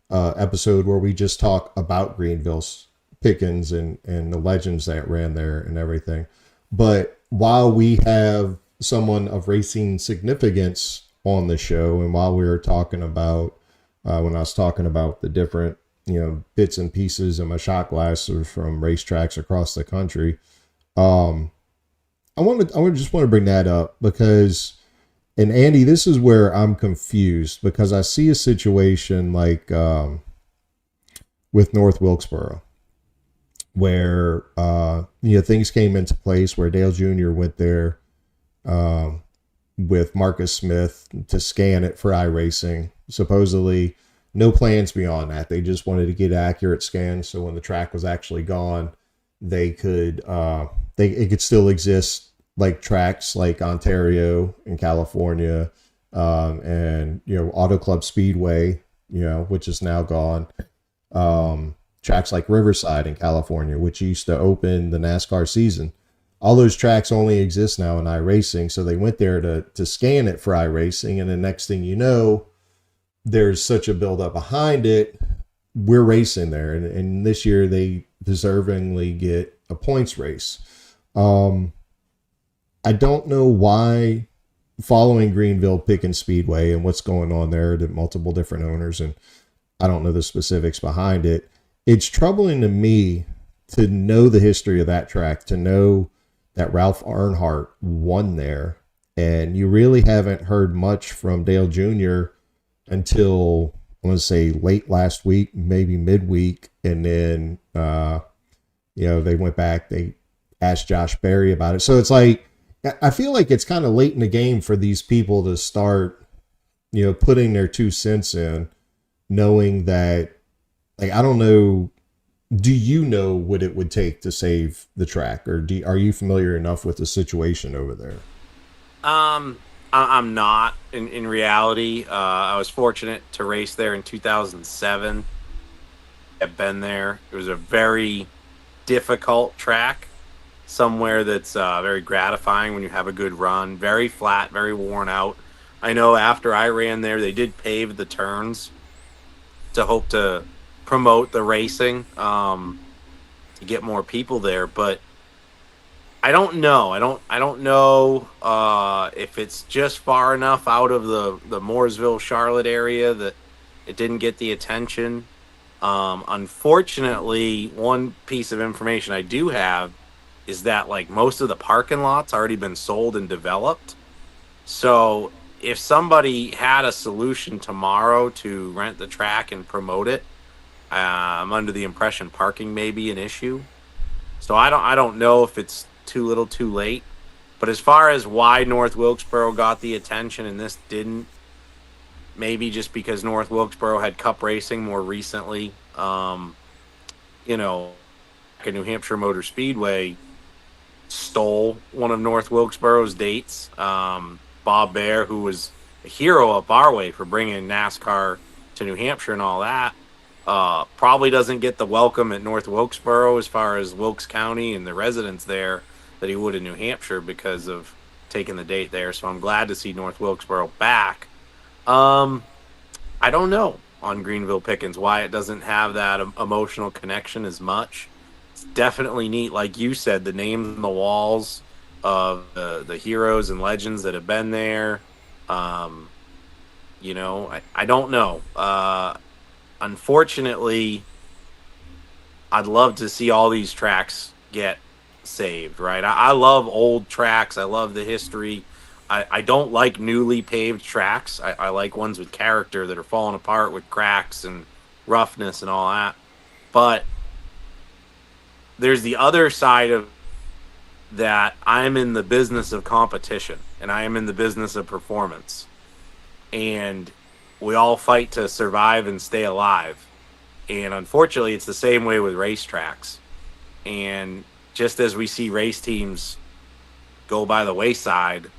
episode where we just talk about Greenville's Pickens and the legends that ran there and everything. But while we have someone of racing significance on the show, and while we were talking about, when I was talking about the different, bits and pieces in my shot glasses from racetracks across the country, I just want to bring that up because, and Andy, this is where I'm confused because I see a situation like with North Wilkesboro, where things came into place where Dale Jr. went there with Marcus Smith to scan it for iRacing. Supposedly no plans beyond that. They just wanted to get accurate scans so when the track was actually gone, they could it could still exist like tracks like Ontario and California, and Auto Club Speedway, which is now gone. Tracks like Riverside in California, which used to open the NASCAR season. All those tracks only exist now in iRacing. So they went there to scan it for iRacing. And the next thing you know, there's such a buildup behind it. We're racing there. And this year they deservingly get a points race. I don't know why, following Greenville Pickens Speedway and what's going on there, the multiple different owners, and I don't know the specifics behind it. It's troubling to me to know the history of that track, to know that Ralph Earnhardt won there. And you really haven't heard much from Dale Jr. until, I want to say, late last week, maybe midweek. And then, they went back, they asked Josh Berry about it. So it's like, I feel like it's kind of late in the game for these people to start, putting their 2 cents in, knowing that, I don't know, do you know what it would take to save the track, or are you familiar enough with the situation over there? I'm not. In reality, I was fortunate to race there in 2007. I've been there. It was a very difficult track, somewhere that's very gratifying when you have a good run. Very flat, very worn out. I know after I ran there, they did pave the turns to hope to promote the racing, to get more people there, but I don't know. I don't know if it's just far enough out of the Mooresville, Charlotte area that it didn't get the attention. Unfortunately, one piece of information I do have is that most of the parking lots already been sold and developed. So if somebody had a solution tomorrow to rent the track and promote it, I'm under the impression parking may be an issue. So I don't know if it's too little too late. But as far as why North Wilkesboro got the attention and this didn't, maybe just because North Wilkesboro had cup racing more recently. You know, New Hampshire Motor Speedway stole one of North Wilkesboro's dates. Bob Bear, who was a hero up our way for bringing NASCAR to New Hampshire and all that, probably doesn't get the welcome at North Wilkesboro as far as Wilkes County and the residents there that he would in New Hampshire because of taking the date there. So I'm glad to see North Wilkesboro back. I don't know on Greenville Pickens why it doesn't have that emotional connection as much. It's definitely neat, like you said, the names on the walls of the heroes and legends that have been there. You know, I don't know. Unfortunately, I'd love to see all these tracks get saved, right? I love old tracks. I love the history. I don't like newly paved tracks. I like ones with character that are falling apart with cracks and roughness and all that. But there's the other side of that. I'm in the business of competition and I am in the business of performance. And we all fight to survive and stay alive. And unfortunately, it's the same way with racetracks. And just as we see race teams go by the wayside,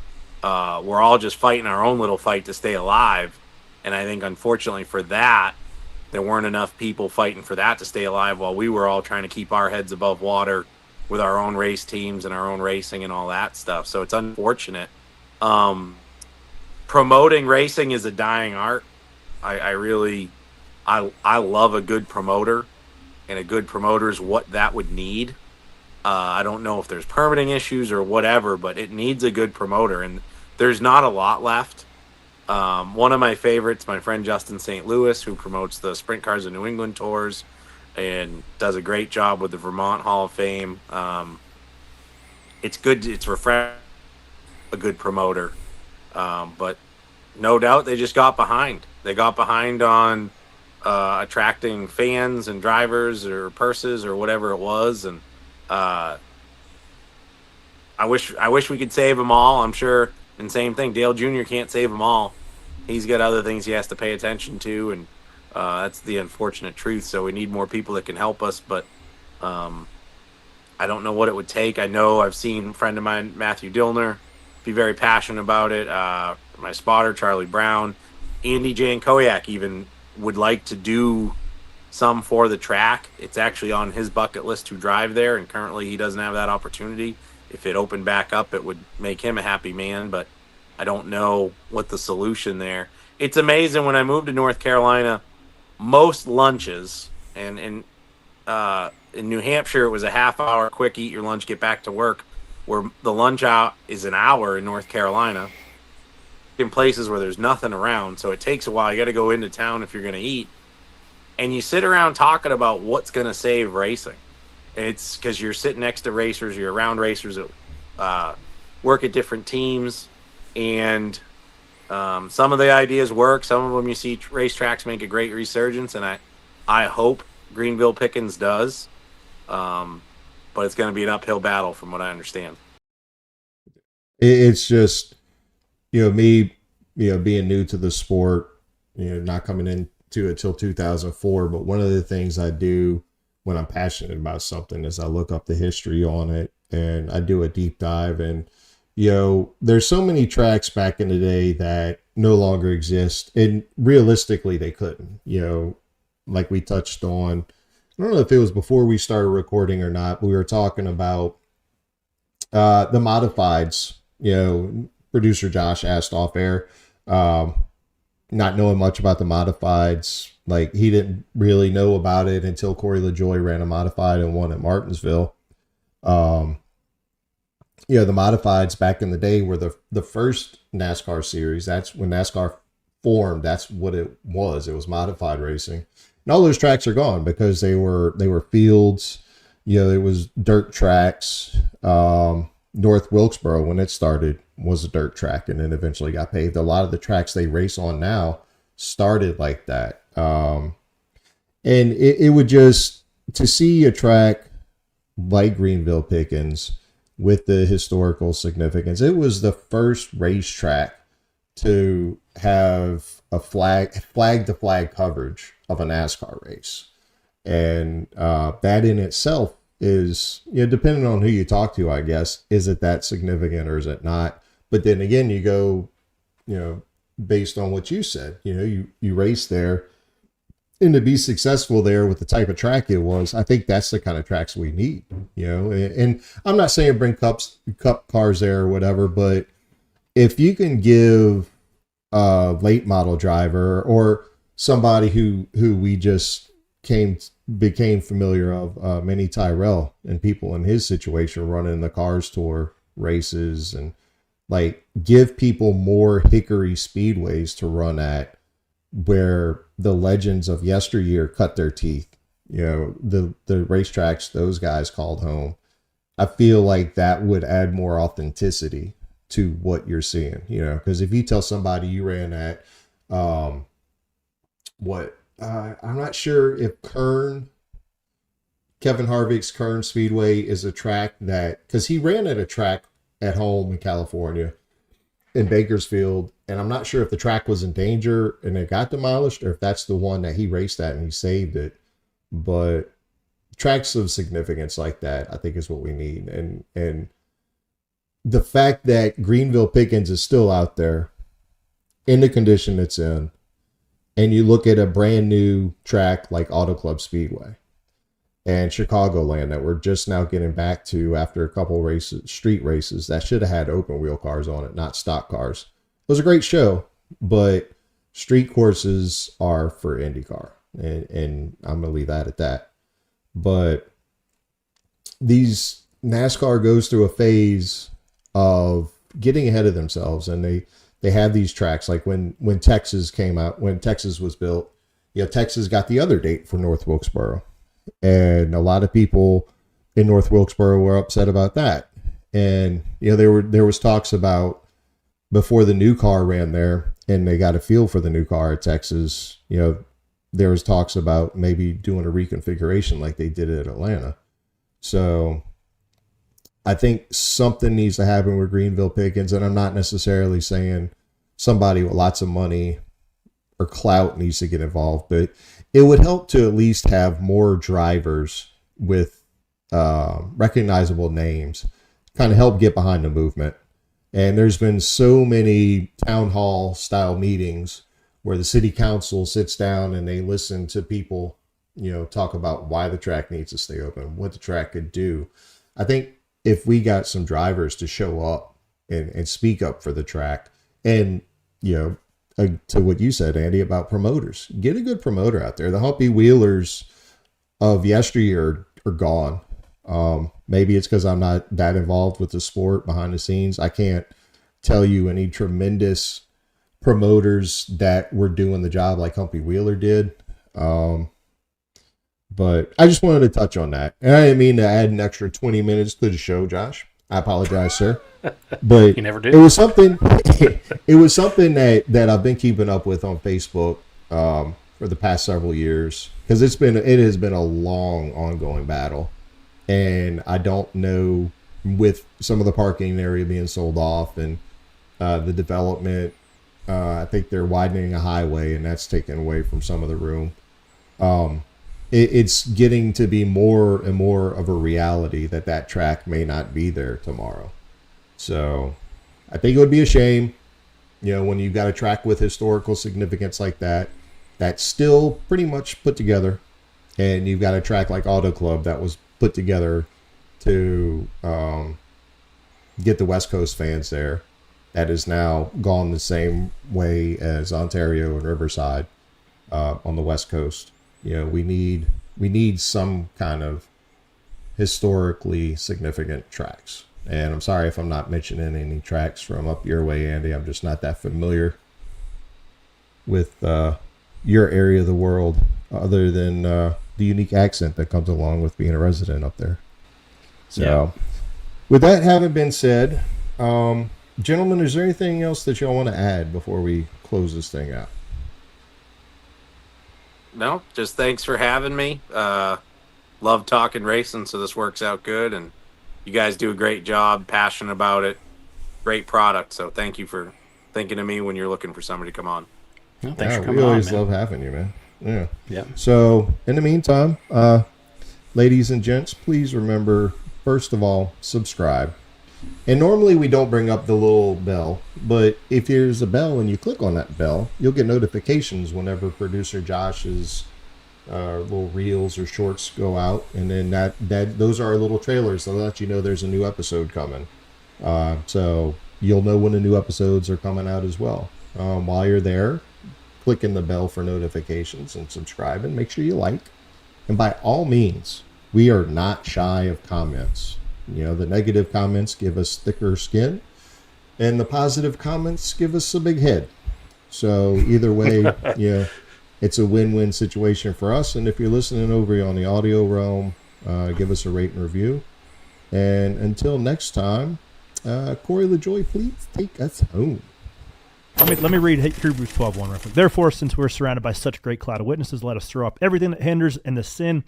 we're all just fighting our own little fight to stay alive. And I think, unfortunately for that, there weren't enough people fighting for that to stay alive while we were all trying to keep our heads above water with our own race teams and our own racing and all that stuff. So it's unfortunate. Promoting racing is a dying art. I love a good promoter, and a good promoter is what that would need. I don't know if there's permitting issues or whatever, but it needs a good promoter, and there's not a lot left. One of my favorites, my friend Justin St. Louis, who promotes the Sprint Cars of New England tours and does a great job with the Vermont Hall of Fame. It's good. It's refreshing, a good promoter. But no doubt they just got behind. They got behind on attracting fans and drivers or purses or whatever it was. And I wish we could save them all. I'm sure. And same thing, Dale Jr. can't save them all. He's got other things he has to pay attention to, and that's the unfortunate truth. So we need more people that can help us. But I don't know what it would take. I know I've seen a friend of mine, Matthew Dillner, be very passionate about it. My spotter, Charlie Brown, Andy Jankowiak even would like to do some for the track. It's actually on his bucket list to drive there, and currently he doesn't have that opportunity. If it opened back up, it would make him a happy man, but I don't know what the solution there. It's amazing, when I moved to North Carolina, most lunches, and in New Hampshire it was a half hour, quick, eat your lunch, get back to work, where the lunch out is an hour in North Carolina, in places where there's nothing around. So it takes a while. You got to go into town if you're going to eat. And you sit around talking about what's going to save racing. And it's because you're sitting next to racers, you're around racers that work at different teams. And some of the ideas work. Some of them you see racetracks make a great resurgence. And I hope Greenville Pickens does. But it's going to be an uphill battle from what I understand. It's just, me, being new to the sport, not coming into it till 2004. But one of the things I do when I'm passionate about something is I look up the history on it and I do a deep dive. And, there's so many tracks back in the day that no longer exist. And realistically, they couldn't, like we touched on. I don't know if it was before we started recording or not, but we were talking about the modifieds. Producer Josh asked off air, not knowing much about the modifieds. Like, he didn't really know about it until Corey LaJoie ran a modified and won at Martinsville. The modifieds back in the day were the first NASCAR series. That's when NASCAR formed. That's what it was. It was modified racing. And all those tracks are gone because they were fields. It was dirt tracks. North Wilkesboro, when it started, was a dirt track and then eventually got paved. A lot of the tracks they race on now started like that. And it would just, to see a track like Greenville Pickens with the historical significance, it was the first racetrack to have a flag to flag coverage of a NASCAR race. And that in itself is, depending on who you talk to, I guess, is it that significant or is it not? But then again, you go, based on what you said, you race there, and to be successful there with the type of track it was, I think that's the kind of tracks we need, and I'm not saying bring cup cars there or whatever, but if you can give a late model driver or somebody who we just became familiar of, Minnie Tyrell, and people in his situation running the Cars Tour races, and like give people more hickory speedways to run at, where the legends of yesteryear cut their teeth, the racetracks those guys called home. I feel like that would add more authenticity to what you're seeing, because if you tell somebody you ran at, I'm not sure if Kevin Harvick's Kern Speedway is a track that, because he ran at a track at home in California, in Bakersfield, and I'm not sure if the track was in danger and it got demolished, or if that's the one that he raced at and he saved it. But tracks of significance like that, I think, is what we need. And the fact that Greenville Pickens is still out there in the condition it's in, and you look at a brand new track like Auto Club Speedway and Chicagoland that we're just now getting back to after a couple races, street races that should have had open wheel cars on it, not stock cars. It was a great show, but street courses are for IndyCar, and I'm going to leave that at that. But these NASCAR goes through a phase of getting ahead of themselves, and they have these tracks like when Texas came out, when Texas was built, Texas got the other date for North Wilkesboro. And a lot of people in North Wilkesboro were upset about that. And, there was talks about, before the new car ran there and they got a feel for the new car at Texas, there was talks about maybe doing a reconfiguration like they did at Atlanta. So I think something needs to happen with Greenville Pickens. And I'm not necessarily saying somebody with lots of money or clout needs to get involved, but it would help to at least have more drivers with recognizable names, kind of help get behind the movement. And there's been so many town hall style meetings where the city council sits down and they listen to people, talk about why the track needs to stay open, what the track could do. I think if we got some drivers to show up and speak up for the track, and, to what you said, Andy, about promoters, get a good promoter out there. The Humpy Wheelers of yesteryear are gone. Maybe it's because I'm not that involved with the sport behind the scenes. I can't tell you any tremendous promoters that were doing the job like Humpy Wheeler did. But I just wanted to touch on that. And I didn't mean to add an extra 20 minutes to the show, Josh. I apologize, sir. But You never did. It was something that I've been keeping up with on Facebook for the past several years, because it has been a long ongoing battle. And I don't know, with some of the parking area being sold off and the development, I think they're widening a highway, and that's taken away from some of the room. It's getting to be more and more of a reality that track may not be there tomorrow. So I think it would be a shame, when you've got a track with historical significance like that, that's still pretty much put together, and you've got a track like Auto Club that was put together to get the West Coast fans there, that is now gone the same way as Ontario and Riverside on the West Coast. We need some kind of historically significant tracks. And I'm sorry if I'm not mentioning any tracks from up your way, Andy. I'm just not that familiar with your area of the world, other than the unique accent that comes along with being a resident up there. So, with that having been said, gentlemen, is there anything else that y'all want to add before we close this thing out? no, just thanks for having me. Love talking racing, so this works out good, and you guys do a great job, passionate about it, great product. So thank you for thinking of me when you're looking for somebody to come on. Well, thanks for we coming always on, man. love having you, man. Yeah. Yeah. So in the meantime, ladies and gents, please remember, first of all, subscribe. And normally we don't bring up the little bell, but if there's a bell and you click on that bell, you'll get notifications whenever producer Josh's little reels or shorts go out, and then that those are our little trailers that let you know there's a new episode coming. So you'll know when the new episodes are coming out as well. While you're there, click in the bell for notifications and subscribe, and make sure you like. And by all means, we are not shy of comments. You know, the negative comments give us thicker skin, and the positive comments give us a big head. So either way, yeah, it's a win-win situation for us. And if you're listening over on the audio realm, give us a rate and review. And until next time, Corey LaJoy, please take us home. Let me read Hebrews 12:1 real quick. Therefore, since we're surrounded by such a great cloud of witnesses, let us throw up everything that hinders and the sin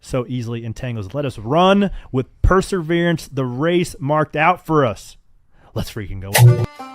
so easily entangles. Let us run with perseverance the race marked out for us. Let's freaking go.